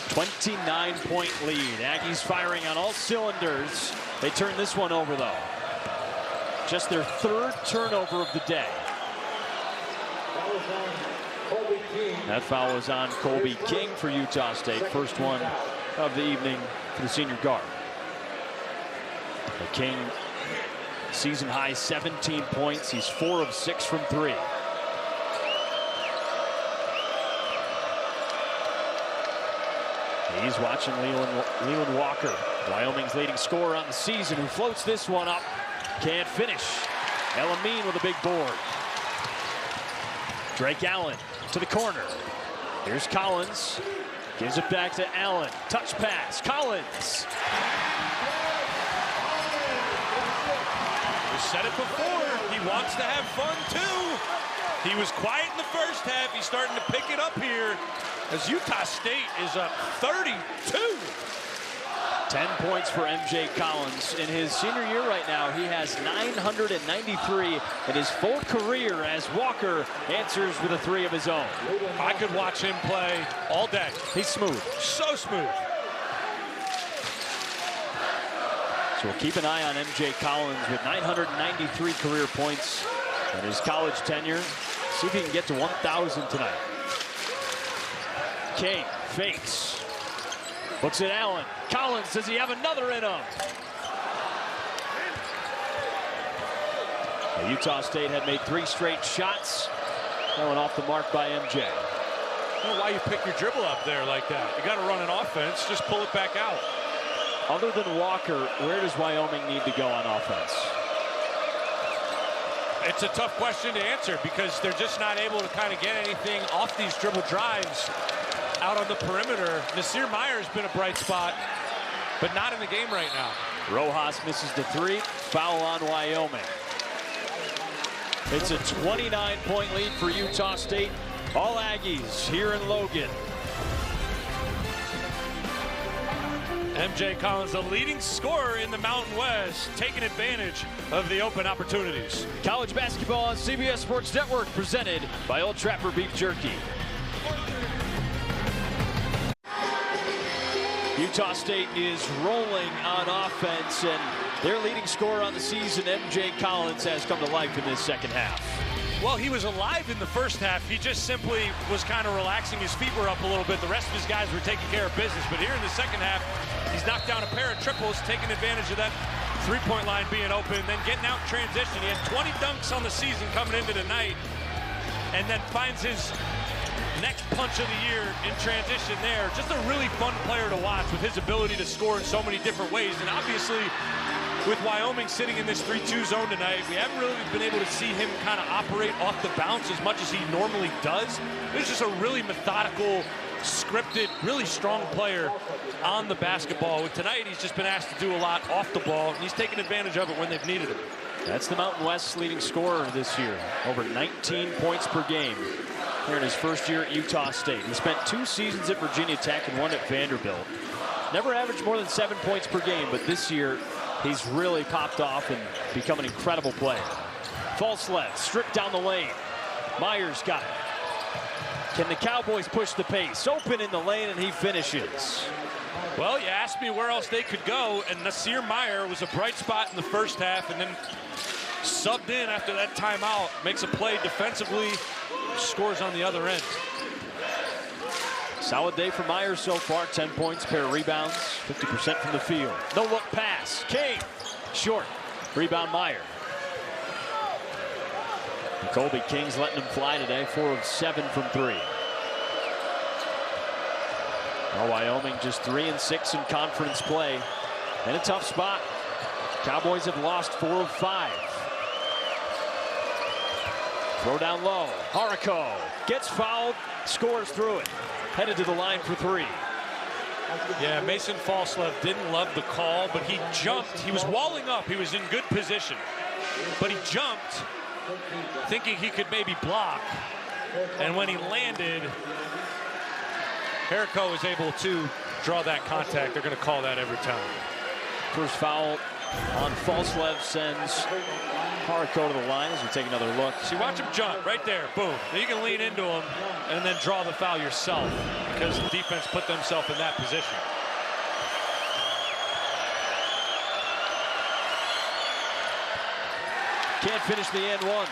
29-point lead. Aggies firing on all cylinders. They turn this one over, though. Just their third turnover of the day. That foul was on Colby King for Utah State. First one of the evening for the senior guard. The King, season high 17 points. He's 4 of 6 from 3. He's watching Leland Walker, Wyoming's leading scorer on the season, who floats this one up. Can't finish. El-Amin with a big board. Drake Allen to the corner. Here's Collins. Gives it back to Allen. Touch pass. Collins. We said it before. He wants to have fun, too. He was quiet in the first half. He's starting to pick it up here as Utah State is up 32. 10 points for MJ Collins. In his senior year right now, he has 993 in his full career as Walker answers with a 3 of his own. I could watch him play all day. He's smooth. So smooth. So we'll keep an eye on MJ Collins with 993 career points in his college tenure. See if he can get to 1,000 tonight. King fakes. Looks at Allen. Collins, does he have another in him? Utah State had made 3 straight shots. That went off the mark by MJ. I don't know why you pick your dribble up there like that. You got to run an offense. Just pull it back out. Other than Walker, where does Wyoming need to go on offense? It's a tough question to answer because they're just not able to kind of get anything off these dribble drives out on the perimeter. Nasir Meyer's been a bright spot, but not in the game right now. Rojas misses the 3. Foul on Wyoming. It's a 29-point lead for Utah State. All Aggies here in Logan. MJ Collins, the leading scorer in the Mountain West, taking advantage of the open opportunities. College basketball on CBS Sports Network, presented by Old Trapper Beef Jerky. Utah State is rolling on offense, and their leading scorer on the season, MJ Collins, has come to life in this second half. Well, he was alive in the first half. He just simply was kind of relaxing. His feet were up a little bit. The rest of his guys were taking care of business. But here in the second half, he's knocked down a pair of triples, taking advantage of that three-point line being open, then getting out in transition. He had 20 dunks on the season coming into tonight, and then finds his next punch of the year in transition there. Just a really fun player to watch with his ability to score in so many different ways. And obviously, with Wyoming sitting in this 3-2 zone tonight, we haven't really been able to see him kind of operate off the bounce as much as he normally does. He's just a really methodical, scripted, really strong player on the basketball. With tonight, he's just been asked to do a lot off the ball, and he's taken advantage of it when they've needed it. That's the Mountain West's leading scorer this year. Over 19 points per game. here in his first year at Utah State. He spent 2 seasons at Virginia Tech and 1 at Vanderbilt. Never averaged more than 7 points per game, but this year he's really popped off and become an incredible player. False left, stripped down the lane. Myers got it. Can the Cowboys push the pace? Open in the lane, and he finishes. Well, you asked me where else they could go, and Nasir Meyer was a bright spot in the first half and then subbed in after that timeout. Makes a play defensively, scores on the other end. Solid day for Myers so far. 10 points, pair of rebounds, 50% from the field. No look pass. King, short. Rebound Meyer. Colby King's letting him fly today. 4 of 7 from 3. Well, Wyoming just 3 and 6 in conference play. In a tough spot. Cowboys have lost 4 of 5. Throw down low. Harako gets fouled, scores through it. Headed to the line for 3. Yeah, Mason Falslev didn't love the call, but he jumped. He was walling up. He was in good position. But he jumped, thinking he could maybe block. And when he landed, Harako was able to draw that contact. They're going to call that every time. First foul on Falslev sends Harako to the line as we take another look. See, watch him jump right there. Boom. Now you can lean into him and then draw the foul yourself because the defense put themselves in that position. Can't finish the and one.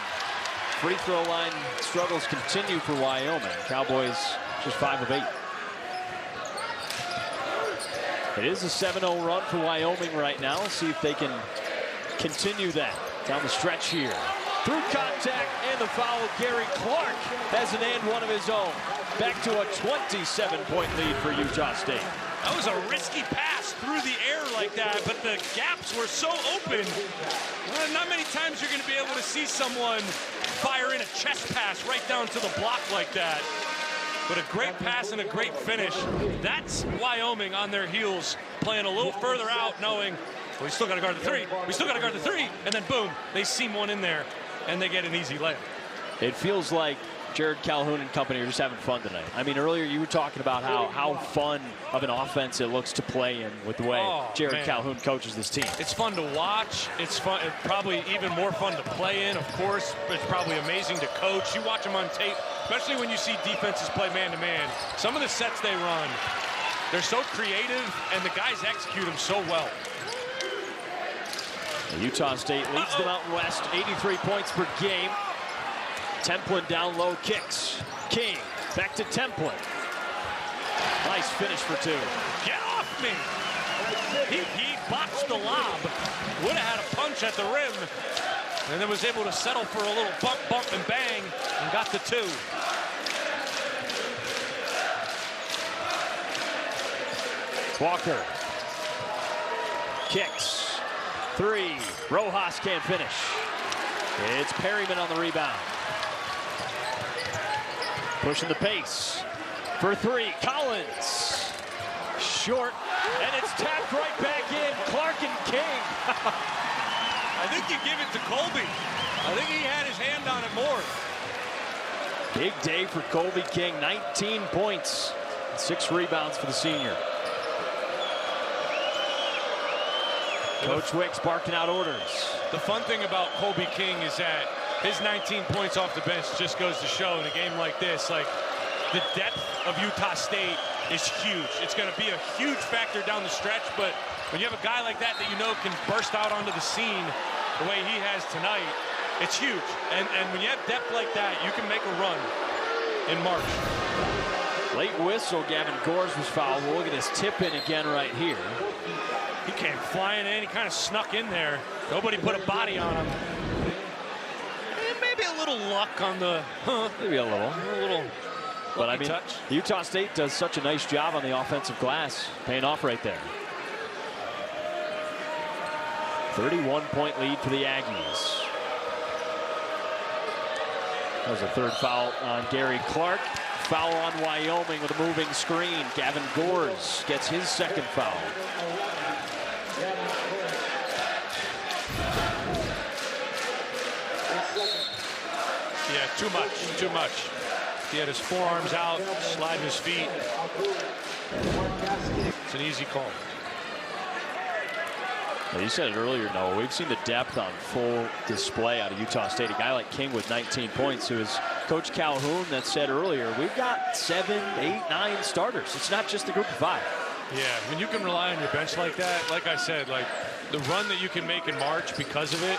Free throw line struggles continue for Wyoming. Cowboys just 5 of 8. It is a 7-0 run for Wyoming right now. Let's see if they can continue that down the stretch here. Through contact and the foul. Gary Clark has an and one of his own. Back to a 27-point lead for Utah State. That was a risky pass through the air like that, but the gaps were so open. Well, not many times you're going to be able to see someone fire in a chest pass right down to the block like that. But a great pass and a great finish. That's Wyoming on their heels, playing a little further out, knowing, well, we still got to guard the 3. We still got to guard the 3. And then, boom, they seam one in there, and they get an easy layup. It feels like Jared Calhoun and company are just having fun tonight. I mean, earlier you were talking about how fun of an offense it looks to play in with the way Jared Calhoun coaches this team. It's fun to watch. It's fun. It's probably even more fun to play in, of course. It's probably amazing to coach. You watch them on tape, especially when you see defenses play man-to-man. Some of the sets they run, they're so creative, and the guys execute them so well. Utah State leads the Mountain West, 83 points per game. Templin down low, kicks. King back to Templin. Nice finish for 2. Get off me! He botched the lob. Would have had a punch at the rim, and then was able to settle for a little bump, and bang, and got the 2. Walker kicks. 3. Rojas can't finish. It's Perryman on the rebound. Pushing the pace for 3. Collins. Short. And it's tapped right back in. Clark and King. I think you give it to Colby. I think he had his hand on it more. Big day for Colby King. 19 points. 6 rebounds for the senior. Coach Wicks barking out orders. The fun thing about Colby King is that his 19 points off the bench just goes to show in a game like this, like, the depth of Utah State is huge. It's going to be a huge factor down the stretch, but when you have a guy like that you know can burst out onto the scene the way he has tonight, it's huge. And when you have depth like that, you can make a run in March. Late whistle, Gavin Gores was fouled. We'll look at this tip in again right here. He came flying in. He kind of snuck in there. Nobody put a body on him. Maybe a little luck on the, maybe a little. But I mean, touch. Utah State does such a nice job on the offensive glass, paying off right there. 31-point lead for the Aggies. That was a 3rd foul on Gary Clark. Foul on Wyoming with a moving screen. Gavin Gores gets his 2nd foul. Yeah, too much. He had his forearms out, sliding his feet. It's an easy call. You said it earlier, Noah. We've seen the depth on full display out of Utah State. A guy like King with 19 points. It was Coach Calhoun that said earlier, we've got 7, 8, 9 starters. It's not just the group of 5. Yeah, when you can rely on your bench like that, like I said, like the run that you can make in March because of it,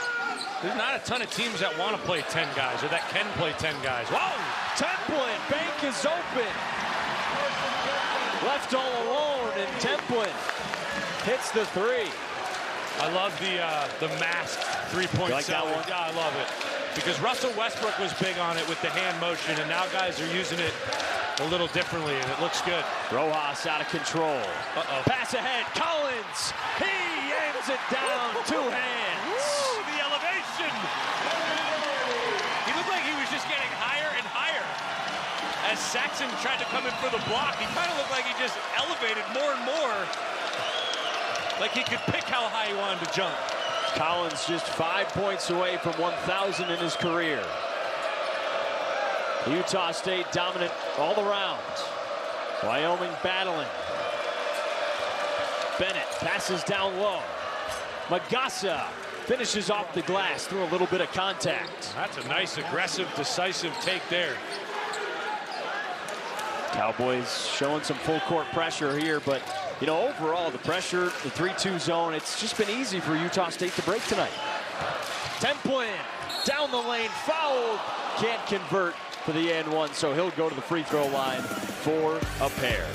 there's not a ton of teams that want to play 10 guys or that can play 10 guys. Whoa! Templin, bank is open. Left all alone, and Templin hits the 3. I love the masked three-point like that one? Yeah, I love it. Because Russell Westbrook was big on it with the hand motion, and now guys are using it a little differently, and it looks good. Rojas out of control. Pass ahead, Collins. He aims it down, 2 hands. Woo, the elevation. He looked like he was just getting higher and higher. As Saxon tried to come in for the block, he kind of looked like he just elevated more and more. Like he could pick how high he wanted to jump. Collins just 5 points away from 1,000 in his career. Utah State dominant all around. Wyoming battling. Bennett passes down low. Magassa finishes off the glass through a little bit of contact. That's a nice, aggressive, decisive take there. Cowboys showing some full court pressure here, but you know, overall the pressure, the 3-2 zone, it's just been easy for Utah State to break tonight. Templin down the lane, fouled, can't convert for the and 1, so he'll go to the free throw line for a pair.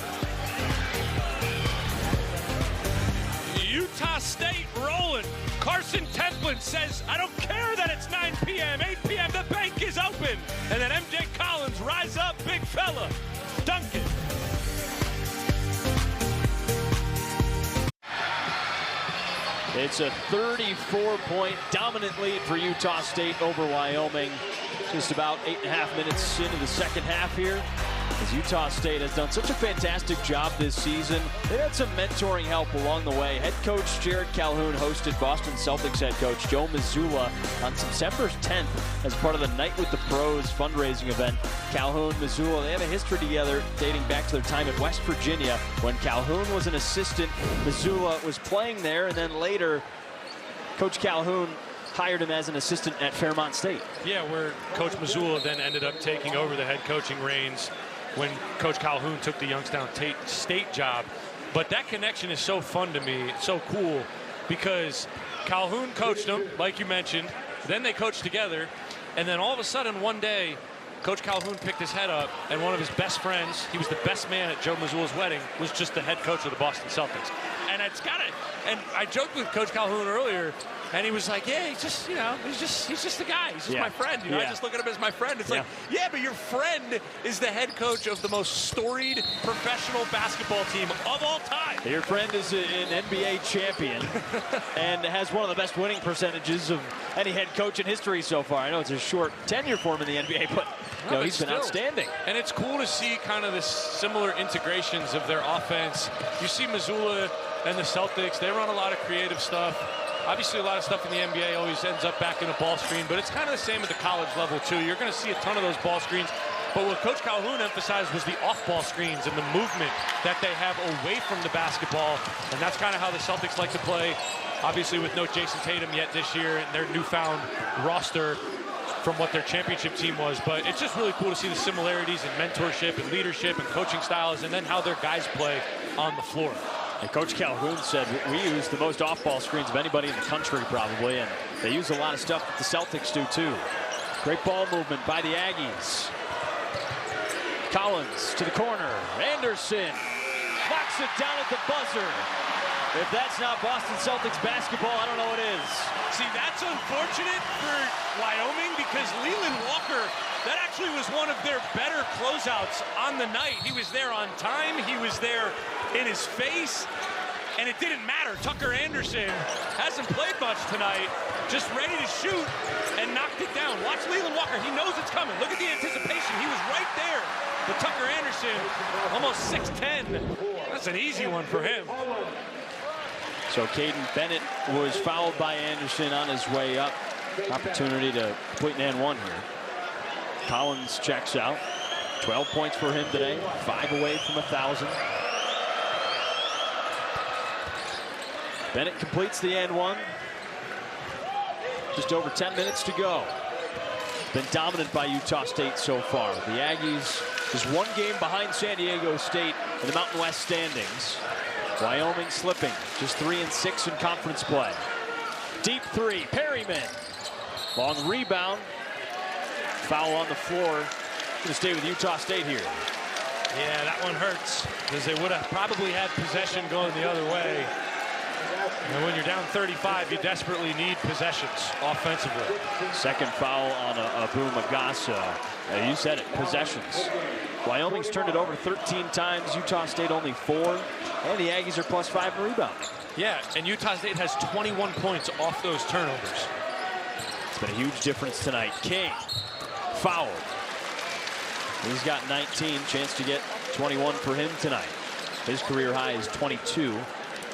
Utah State rolling. Carson Templin says, I don't care that it's 9 p.m., 8 p.m., the bank is open. And then MJ Collins, rise up, big fella. Dunk it. It's a 34-point dominant lead for Utah State over Wyoming. Just about 8.5 minutes into the second half here. As Utah State has done such a fantastic job this season. They've had some mentoring help along the way. Head coach Jared Calhoun hosted Boston Celtics head coach Joe Mazzulla on September 10th as part of the Night with the Pros fundraising event. Calhoun, Mazzulla, they have a history together dating back to their time at West Virginia when Calhoun was an assistant. Mazzulla was playing there, and then later Coach Calhoun hired him as an assistant at Fairmont State. Yeah, where Coach Mazzulla then ended up taking over the head coaching reins when Coach Calhoun took the Youngstown State job. But that connection is so fun to me. It's so cool because Calhoun coached them, like you mentioned. Then they coached together. And then all of a sudden, one day, Coach Calhoun picked his head up, and one of his best friends, he was the best man at Joe Mazzulla's wedding, was just the head coach of the Boston Celtics. And it's got it. And I joked with Coach Calhoun earlier, and he was like, yeah, he's just, you know, he's just a guy. He's just my friend. You know, I just look at him as my friend. It's like, yeah, but your friend is the head coach of the most storied professional basketball team of all time. Your friend is an NBA champion and has one of the best winning percentages of any head coach in history so far. I know it's a short tenure for him in the NBA, but you know, he's been outstanding. And it's cool to see kind of the similar integrations of their offense. You see Mazzulla and the Celtics, they run a lot of creative stuff. Obviously, a lot of stuff in the NBA always ends up back in a ball screen, but it's kind of the same at the college level, too. You're going to see a ton of those ball screens. But what Coach Calhoun emphasized was the off-ball screens and the movement that they have away from the basketball. And that's kind of how the Celtics like to play. Obviously, with no Jason Tatum yet this year and their newfound roster from what their championship team was. But it's just really cool to see the similarities in mentorship and leadership and coaching styles, and then how their guys play on the floor. And Coach Calhoun said we use the most off-ball screens of anybody in the country probably, and they use a lot of stuff that the Celtics do too. Great ball movement by the Aggies. Collins to the corner. Anderson knocks it down at the buzzer. If that's not Boston Celtics basketball, I don't know what is. See, that's unfortunate for Wyoming because Leland Walker, that actually was one of their better closeouts on the night. He was there on time. He was there in his face, and it didn't matter. Tucker Anderson hasn't played much tonight, just ready to shoot and knocked it down. Watch Leland Walker. He knows it's coming. Look at the anticipation. He was right there. But Tucker Anderson, almost 6'10". That's an easy one for him. So Caden Bennett was fouled by Anderson on his way up. Opportunity to complete an and one here. Collins checks out. 12 points for him today, 5 away from 1,000. Bennett completes the and one. Just over 10 minutes to go. Been dominant by Utah State so far. The Aggies just one game behind San Diego State in the Mountain West standings. Wyoming slipping, just 3-6 in conference play. Deep three, Perryman. Long rebound. Foul on the floor. Going to stay with Utah State here. Yeah, that one hurts because they would have probably had possession going the other way. And when you're down 35, you desperately need possessions offensively. Second foul on Abu Magasa. You said it, possessions. Wyoming's turned it over 13 times, Utah State only 4, and the Aggies are +5 in rebounding. Yeah, and Utah State has 21 points off those turnovers. It's been a huge difference tonight. King fouled. He's got 19, chance to get 21 for him tonight. His career high is 22.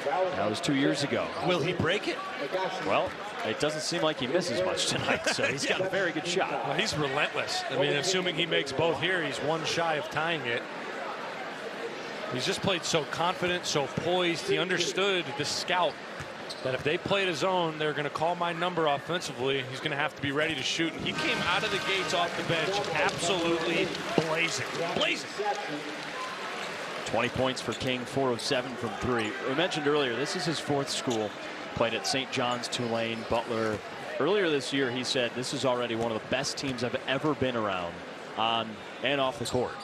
That was 2 years ago. Will he break it? Well, it doesn't seem like he misses much tonight, so he's got a very good shot. Well, he's relentless. I mean, assuming he makes both here, he's one shy of tying it. He's just played so confident, so poised. He understood, the scout, that if they played his own, they're going to call my number offensively. He's going to have to be ready to shoot. And he came out of the gates off the bench absolutely blazing. Blazing. 20 points for King, 4 of 7 from 3. We mentioned earlier, this is his 4th school. Played at St. John's, Tulane, Butler. Earlier this year, he said, this is already one of the best teams I've ever been around on and off the court.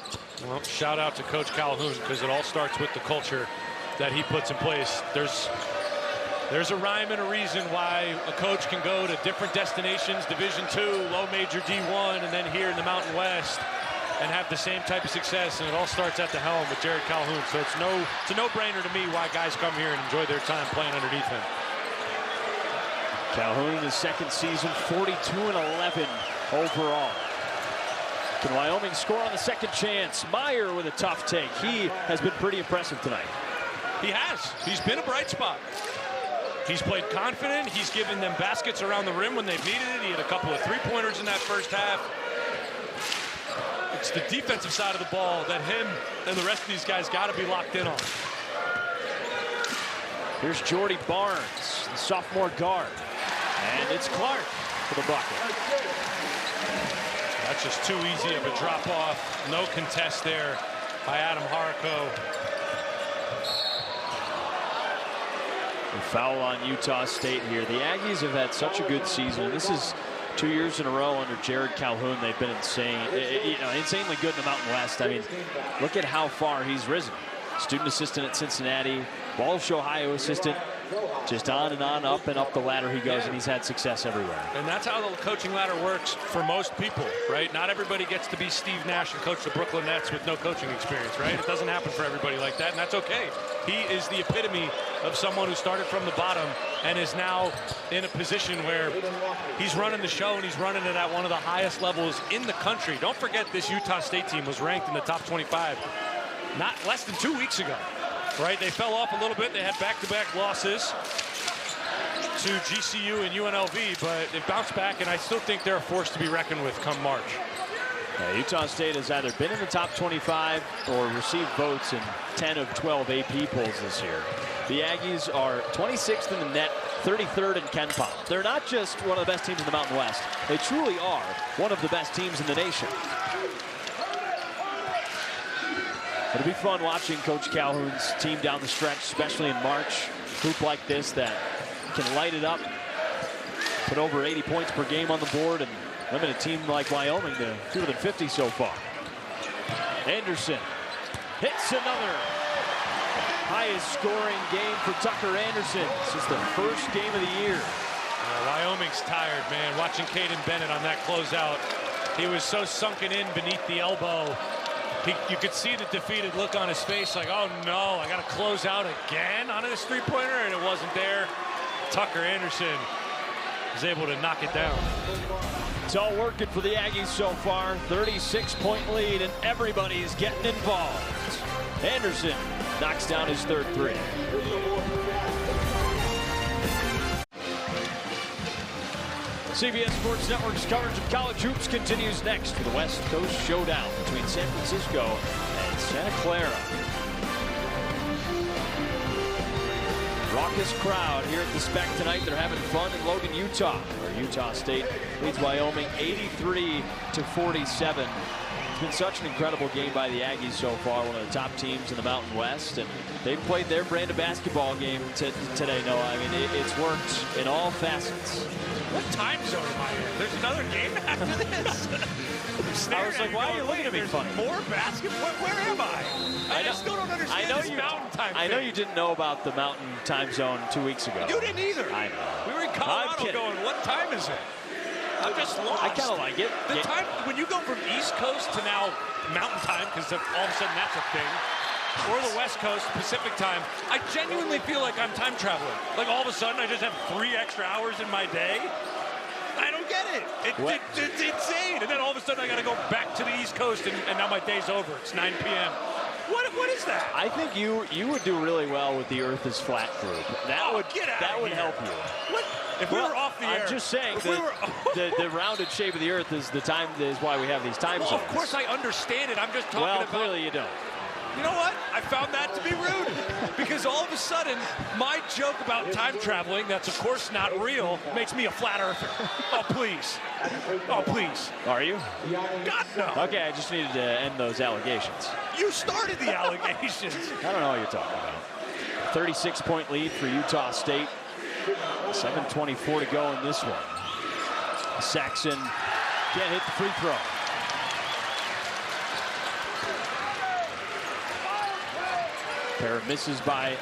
Well, shout out to Coach Calhoun, because it all starts with the culture that he puts in place. There's a rhyme and a reason why a coach can go to different destinations, Division II, low major D1, and then here in the Mountain West, and have the same type of success, and it all starts at the helm with Jared Calhoun. So it's a no-brainer to me why guys come here and enjoy their time playing underneath him. Calhoun in his second season, 42-11 overall. Can Wyoming score on the second chance? Meyer with a tough take. He has been pretty impressive tonight. He has. He's been a bright spot. He's played confident. He's given them baskets around the rim when they've needed it. He had a couple of three-pointers in that first half. It's the defensive side of the ball that him and the rest of these guys got to be locked in on. Here's Jordy Barnes, the sophomore guard. And it's Clark for the bucket. That's just too easy of a drop-off. No contest there by Adam Harco. A foul on Utah State here. The Aggies have had such a good season, and this is 2 years in a row under Jared Calhoun. They've been insane, insanely good in the Mountain West. I mean, look at how far he's risen. Student assistant at Cincinnati, Walsh, Ohio assistant, just on and on, up and up the ladder he goes, and he's had success everywhere. And that's how the coaching ladder works for most people, right? Not everybody gets to be Steve Nash and coach the Brooklyn Nets with no coaching experience, right? It doesn't happen for everybody like that, and that's okay. He is the epitome of someone who started from the bottom and is now in a position where he's running the show, and he's running it at one of the highest levels in the country. Don't forget, this Utah State team was ranked in the top 25 not less than 2 weeks ago, right? They fell off a little bit. They had back-to-back losses to GCU and UNLV, but they've bounced back, and I still think they're a force to be reckoned with come March. Utah State has either been in the top 25 or received votes in 10 of 12 AP polls this year. The Aggies are 26th in the net, 33rd in Ken Pom. They're not just one of the best teams in the Mountain West. They truly are one of the best teams in the nation. It'll be fun watching Coach Calhoun's team down the stretch, especially in March. Group like this that can light it up, put over 80 points per game on the board, and limit a team like Wyoming to fewer than 50 so far. Anderson hits another. Highest scoring game for Tucker Anderson since the first game of the year. Wyoming's tired, man. Watching Caden Bennett on that closeout. He was so sunken in beneath the elbow. You could see the defeated look on his face, like, oh no, I got to close out again on this three-pointer, and it wasn't there. Tucker Anderson was able to knock it down. It's all working for the Aggies so far. 36-point lead, and everybody's getting involved. Anderson knocks down his third three. CBS Sports Network's coverage of college hoops continues next with the West Coast Showdown between San Francisco and Santa Clara. Raucous crowd here at the Spec tonight. They're having fun in Logan, Utah, where Utah State leads Wyoming 83-47. It's been such an incredible game by the Aggies so far, one of the top teams in the Mountain West, and they've played their brand of basketball game today, Noah. I mean, it's worked in all facets. What time zone am I in? There's another game after this? I was like, why are you looking at me funny? More basketball? Where am I? I still don't understand this mountain time I know you didn't know about the mountain time zone 2 weeks ago. You didn't either. I know. We were in Colorado going, what time is it? I'm just lost. I kind of like it. The time, when you go from East Coast to now mountain time, because all of a sudden that's a thing, or the West Coast, Pacific time, I genuinely feel like I'm time traveling. Like all of a sudden I just have 3 extra hours in my day. I don't get it. It's insane. And then all of a sudden I got to go back to the East Coast, and now my day's over. It's 9 p.m. What is that? I think you would do really well with the Earth is Flat group. That would help you. What? If we were off the air. I'm just saying the rounded shape of the Earth is why we have these time zones. Of course I understand it. I'm just talking about. Well, clearly you don't. You know what? I found that to be rude, because all of a sudden, my joke about time traveling, that's of course not real, makes me a flat earther. Oh, please. Oh, please. Are you? God, no. Okay, I just needed to end those allegations. You started the allegations. I don't know what you're talking about. 36-point lead for Utah State. 7:24 to go in this one. Saxon can't hit the free throw. Pair of misses by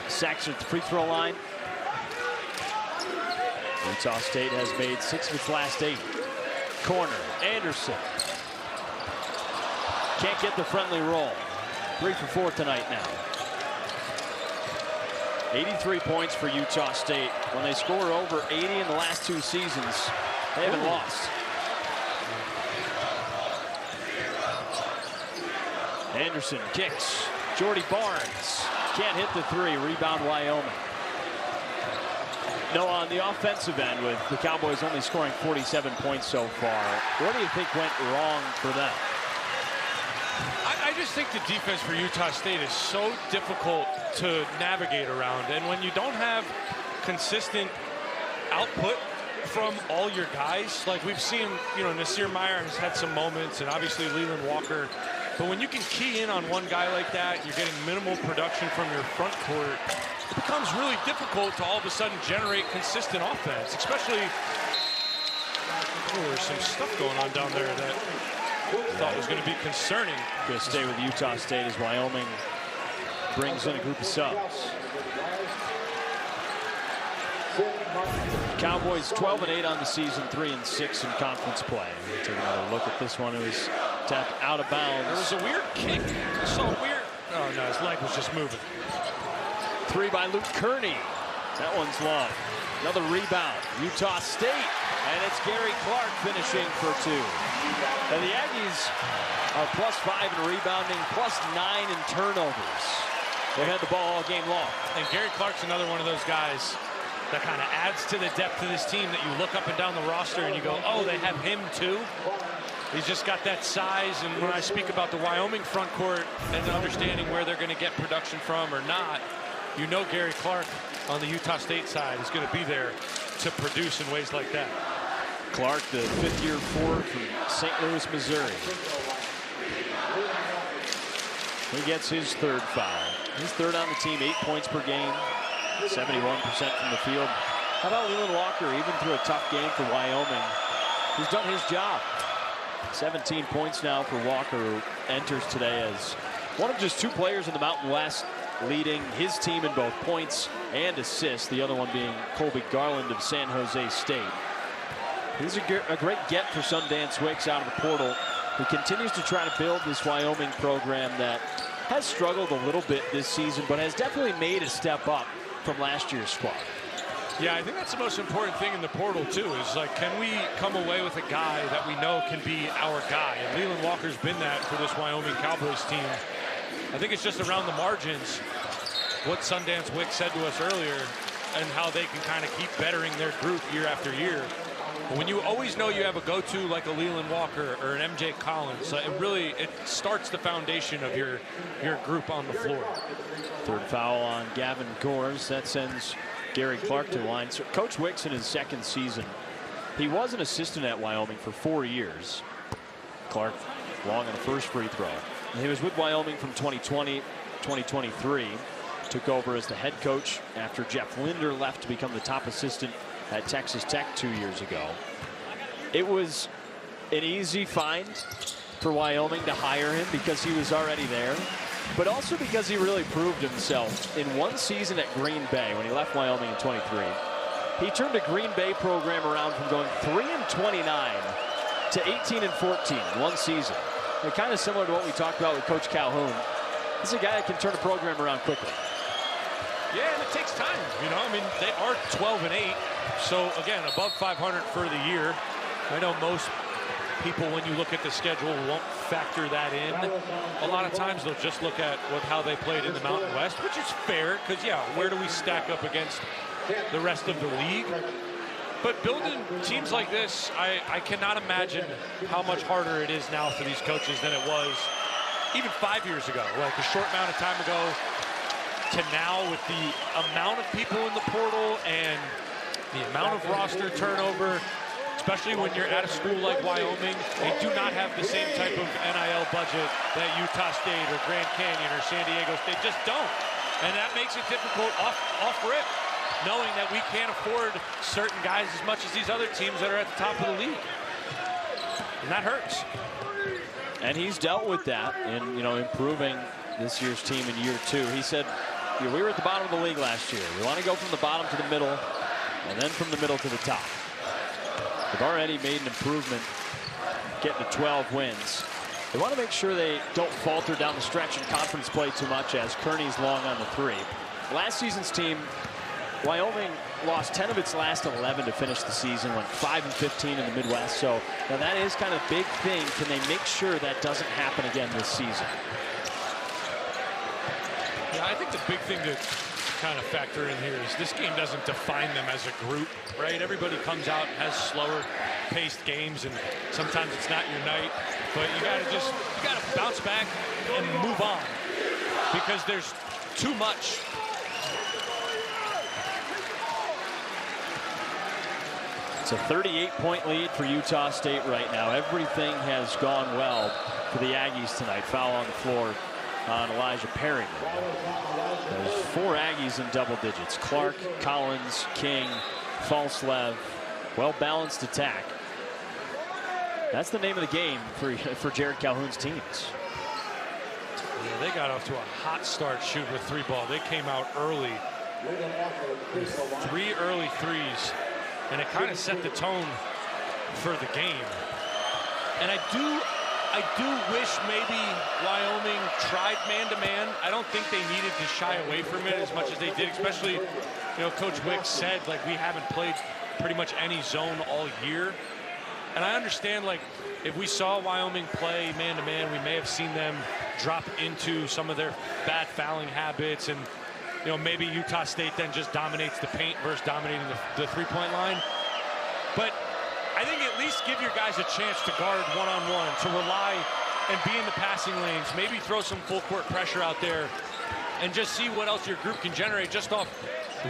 Saxon at the free throw line. Utah State has made 6 of its last 8. Corner, Anderson. Can't get the friendly roll. 3 for 4 tonight now. 83 points for Utah State. When they score over 80 in the last 2 seasons, they haven't lost. Anderson kicks. Jordy Barnes can't hit the 3. Rebound Wyoming. No, on the offensive end, with the Cowboys only scoring 47 points so far, what do you think went wrong for them? I just think the defense for Utah State is so difficult to navigate around. And when you don't have consistent output from all your guys, like we've seen, Nasir Meyer has had some moments, and obviously Leland Walker. But when you can key in on one guy like that, you're getting minimal production from your front court, it becomes really difficult to all of a sudden generate consistent offense, especially there's some stuff going on down there that I thought was going to be concerning. Going to stay with Utah State as Wyoming brings in a group of subs. Cowboys 12-8 on the season, 3-6 in conference play. We'll take another look at this one. It was tapped out of bounds. There was a weird kick. I saw a weird. Oh no, his leg was just moving. 3 by Luke Kearney. That one's long. Another rebound. Utah State, and it's Gary Clark finishing for 2. And the Aggies are +5 in rebounding, +9 in turnovers. They've had the ball all game long. And Gary Clark's another one of those guys that kind of adds to the depth of this team, that you look up and down the roster and you go, oh, they have him too. He's just got that size. And when I speak about the Wyoming front court and understanding where they're going to get production from or not, you know Gary Clark on the Utah State side is going to be there to produce in ways like that. Clark, the 5th-year forward from St. Louis, Missouri. He gets his 3rd foul. He's 3rd on the team, 8 points per game, 71% from the field. How about Leland Walker, even through a tough game for Wyoming? He's done his job. 17 points now for Walker, who enters today as one of just 2 players in the Mountain West leading his team in both points and assists, the other one being Colby Garland of San Jose State. He's a great get for Sundance Wicks out of the portal, who continues to try to build this Wyoming program that has struggled a little bit this season, but has definitely made a step up from last year's squad. Yeah, I think that's the most important thing in the portal, too, is like, can we come away with a guy that we know can be our guy? And Leland Walker's been that for this Wyoming Cowboys team. I think it's just around the margins. What Sundance Wicks said to us earlier, and how they can kind of keep bettering their group year after year. But when you always know you have a go-to like a Leland Walker or an MJ Collins, it starts the foundation of your group on the floor. Third foul on Gavin Gores. That sends Gary Clark to the line. So Coach Wicks in his second season, he was an assistant at Wyoming for 4 years. Clark long on the first free throw. He was with Wyoming from 2020, 2023. Took over as the head coach after Jeff Linder left to become the top assistant at Texas Tech 2 years ago. It was an easy find for Wyoming to hire him because he was already there, but also because he really proved himself. In one season at Green Bay, when he left Wyoming in 23, he turned a Green Bay program around from going 3-29 to 18-14 in one season. And kind of similar to what we talked about with Coach Calhoun. This is a guy that can turn a program around quickly. Yeah, and it takes time. You know, I mean, they are 12-8. So, again, above 500 for the year. I know most people, when you look at the schedule, won't factor that in. A lot of times they'll just look at how they played in the Mountain West, which is fair because, yeah, where do we stack up against the rest of the league? But building teams like this, I cannot imagine how much harder it is now for these coaches than it was even 5 years ago, like a short amount of time ago to now, with the amount of people in the portal and the amount of roster turnover, especially when you're at a school like Wyoming. They do not have the same type of NIL budget that Utah State or Grand Canyon or San Diego State just don't. And that makes it difficult off rip, knowing that we can't afford certain guys as much as these other teams that are at the top of the league. And that hurts. And he's dealt with that in, improving this year's team in year 2. He said, we were at the bottom of the league last year. We want to go from the bottom to the middle and then from the middle to the top. They've already made an improvement, getting to 12 wins. They want to make sure they don't falter down the stretch in conference play too much, as Kearney's long on the 3. Last season's team, Wyoming lost 10 of its last 11 to finish the season, went 5-15 in the Midwest. So now that is kind of a big thing. Can they make sure that doesn't happen again this season? Yeah, I think the big thing to kind of factor in here is this game doesn't define them as a group, right? Everybody comes out and has slower paced games, and sometimes it's not your night, but you gotta bounce back and move on because there's too much. It's a 38-point lead for Utah State right now. Everything has gone well for the Aggies tonight. Foul on the floor on Elijah Perry. There's 4 Aggies in double digits. Clark, Collins, King, Falslev. Well-balanced attack. That's the name of the game for Jared Calhoun's teams. Yeah, they got off to a hot start shooting with 3 ball. They came out early with 3 early threes, and it kind of set the tone for the game. And I do wish maybe Wyoming tried man-to-man. I don't think they needed to shy away from it as much as they did, especially, Coach Wicks said, we haven't played pretty much any zone all year. And I understand, if we saw Wyoming play man-to-man, we may have seen them drop into some of their bad fouling habits, and, maybe Utah State then just dominates the paint versus dominating the three-point line. But I think at least give your guys a chance to guard one-on-one, to rely and be in the passing lanes, maybe throw some full-court pressure out there, and just see what else your group can generate just off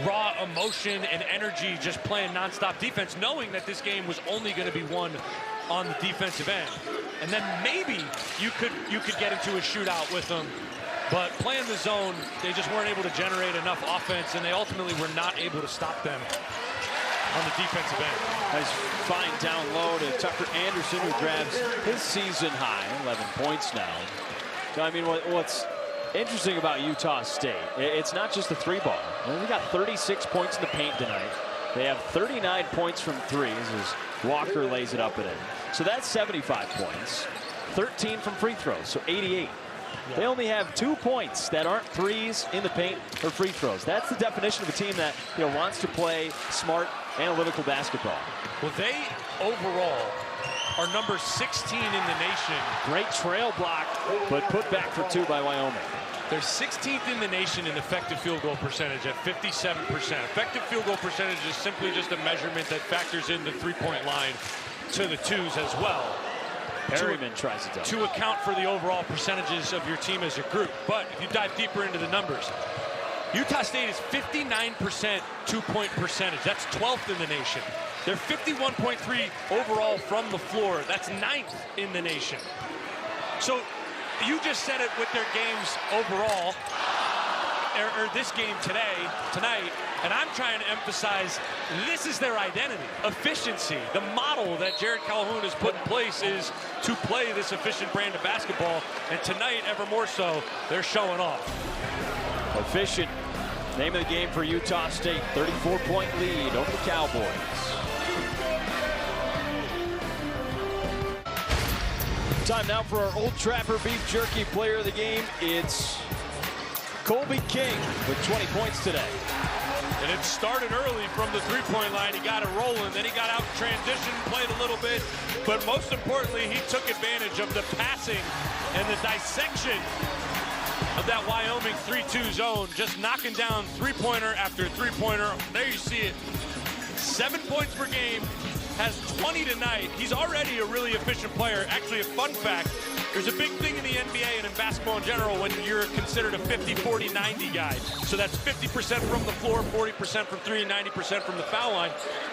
raw emotion and energy, just playing nonstop defense, knowing that this game was only going to be won on the defensive end. And then maybe you could get into a shootout with them. But playing the zone, they just weren't able to generate enough offense, and they ultimately were not able to stop them on the defensive end. Nice fine down low to Tucker Anderson, who grabs his season high, 11 points now. So, I mean, what's interesting about Utah State, it's not just the 3-ball. They got 36 points in the paint tonight. They have 39 points from threes as Walker lays it up and in. So that's 75 points. 13 from free throws, so 88. Yeah. They only have 2 points that aren't threes in the paint or free throws. That's the definition of a team that wants to play smart, analytical basketball. Well, they overall are number 16 in the nation. Great trail block, but put back for 2 by Wyoming. They're 16th in the nation in effective field goal percentage at 57%. Effective field goal percentage is simply just a measurement that factors in the three-point line to the twos as well. Perryman tries it to account for the overall percentages of your team as a group. But if you dive deeper into the numbers, Utah State is 59% two-point percentage. That's 12th in the nation. They're 51.3 overall from the floor. That's 9th in the nation. So you just said it with their games overall, or this game tonight, and I'm trying to emphasize this is their identity, efficiency. The model that Jared Calhoun has put in place is to play this efficient brand of basketball, and tonight, ever more so, they're showing off. Efficient, name of the game for Utah State, 34-point lead over the Cowboys. Time now for our Old Trapper Beef Jerky player of the game. It's Colby King with 20 points today. And it started early from the three-point line. He got it rolling, then he got out in transition, played a little bit. But most importantly, he took advantage of the passing and the dissection of that Wyoming 3-2 zone, just knocking down three-pointer after three-pointer. There you see it. 7 points per game. Has 20 tonight. He's already a really efficient player. Actually, a fun fact, there's a big thing in the NBA and in basketball in general when you're considered a 50, 40, 90 guy. So that's 50% from the floor, 40% from three, 90% from the foul line.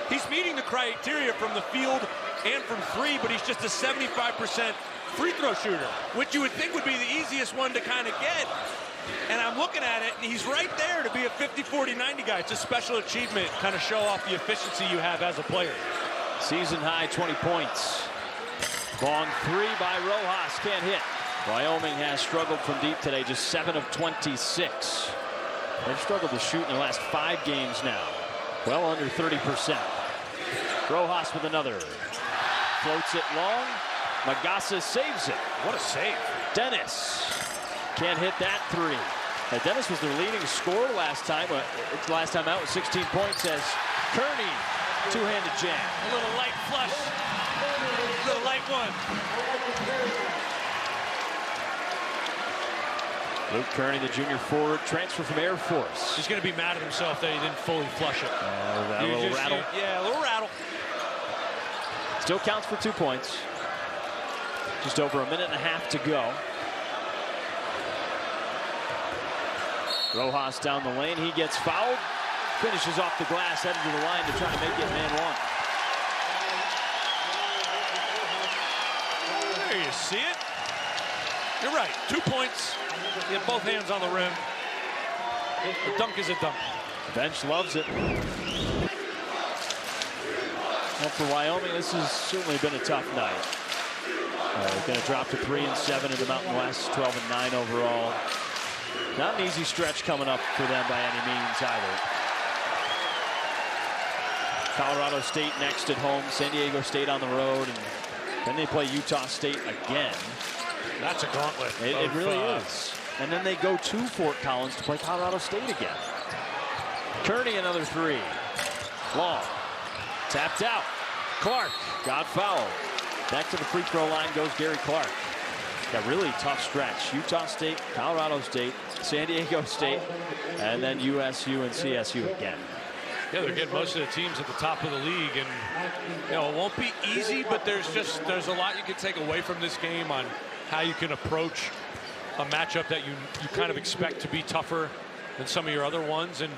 He's meeting the criteria from the field and from three, but he's just a 75% free throw shooter, which you would think would be the easiest one to kind of get. And I'm looking at it, and he's right there to be a 50, 40, 90 guy. It's a special achievement, kind of show off the efficiency you have as a player. Season high 20 points. Long three by Rojas, can't hit. Wyoming has struggled from deep today, just 7 of 26. They've struggled to shoot in the last 5 games now. Well under 30%. Rojas with another. Floats it long. Magassa saves it. What a save. Dennis can't hit that three. Now, Dennis was their leading scorer last time out with 16 points as Kearney two-handed jam. A little light flush. A little light one. Luke Kearney, the junior forward, transfer from Air Force. He's going to be mad at himself that he didn't fully flush it. A little rattle. Yeah, a little rattle. Still counts for 2 points. Just over a minute and a half to go. Rojas down the lane. He gets fouled. Finishes off the glass, headed to the line to try to make it man one. There you see it. You're right. 2 points. You have both hands on the rim. A dunk is a dunk. Bench loves it. Well, for Wyoming, this has certainly been a tough night. They're going to drop to 3-7 in the Mountain West, 12-9 overall. Not an easy stretch coming up for them by any means either. Colorado State next at home, San Diego State on the road, and then they play Utah State again. That's a gauntlet. It really is. And then they go to Fort Collins to play Colorado State again. Kearney another three. Long. Tapped out. Clark got fouled. Back to the free throw line goes Gary Clark. Got really tough stretch. Utah State, Colorado State, San Diego State, and then USU and CSU again. Yeah, they're getting most of the teams at the top of the league, and you know, it won't be easy, but there's a lot you can take away from this game on how you can approach a matchup that you kind of expect to be tougher than some of your other ones, and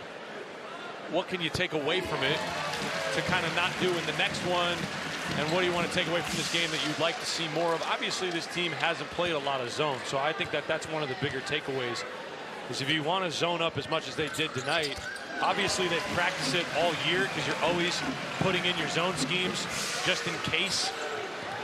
what can you take away from it to kind of not do in the next one, and what do you want to take away from this game that you'd like to see more of? Obviously, this team hasn't played a lot of zone, so I think that that's one of the bigger takeaways, is if you want to zone up as much as they did tonight. Obviously, they practice it all year because you're always putting in your zone schemes just in case.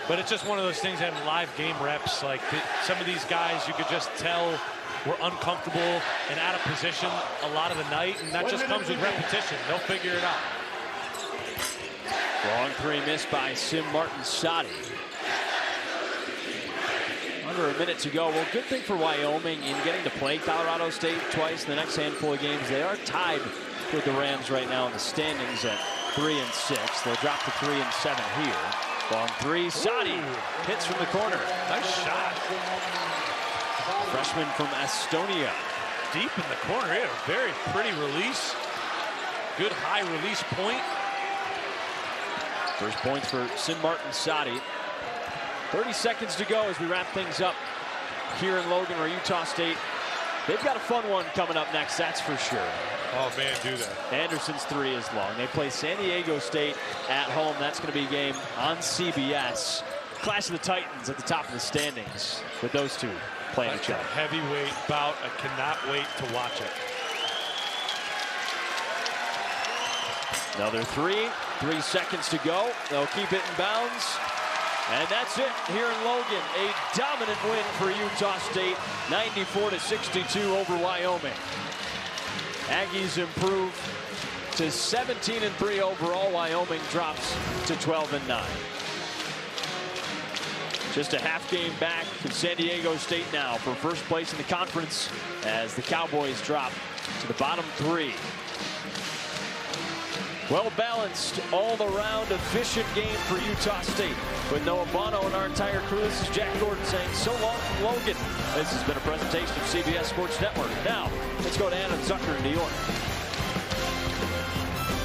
But it's just one of those things that in live game reps, like some of these guys, you could just tell were uncomfortable and out of position a lot of the night, and that just comes with repetition. They'll figure it out. Long three missed by Sim Martin-Sadi. Under a minute to go. Well, good thing for Wyoming in getting to play Colorado State twice in the next handful of games. They are tied with the Rams right now in the standings at 3-6. They'll drop to 3-7 here. Long three, Sadi hits from the corner. Nice shot. Freshman from Estonia. Deep in the corner. He had a very pretty release. Good high release point. First points for Sin Martin Sadi. 30 seconds to go as we wrap things up here in Logan, where Utah State, they've got a fun one coming up next, that's for sure. Oh man, do that. Anderson's three is long. They play San Diego State at home. That's going to be a game on CBS. Clash of the Titans at the top of the standings with those two playing each other. Heavyweight bout. I cannot wait to watch it. Another three. 3 seconds to go. They'll keep it in bounds. And that's it here in Logan. A dominant win for Utah State. 94-62 over Wyoming. Aggies improve to 17-3 overall. Wyoming drops to 12-9. Just a half game back from San Diego State now for first place in the conference as the Cowboys drop to the bottom three. Well balanced, all around efficient game for Utah State. With Noah Bono and our entire crew, this is Jack Gordon saying so long from Logan. This has been a presentation of CBS Sports Network. Now, let's go to Anna Zucker in New York.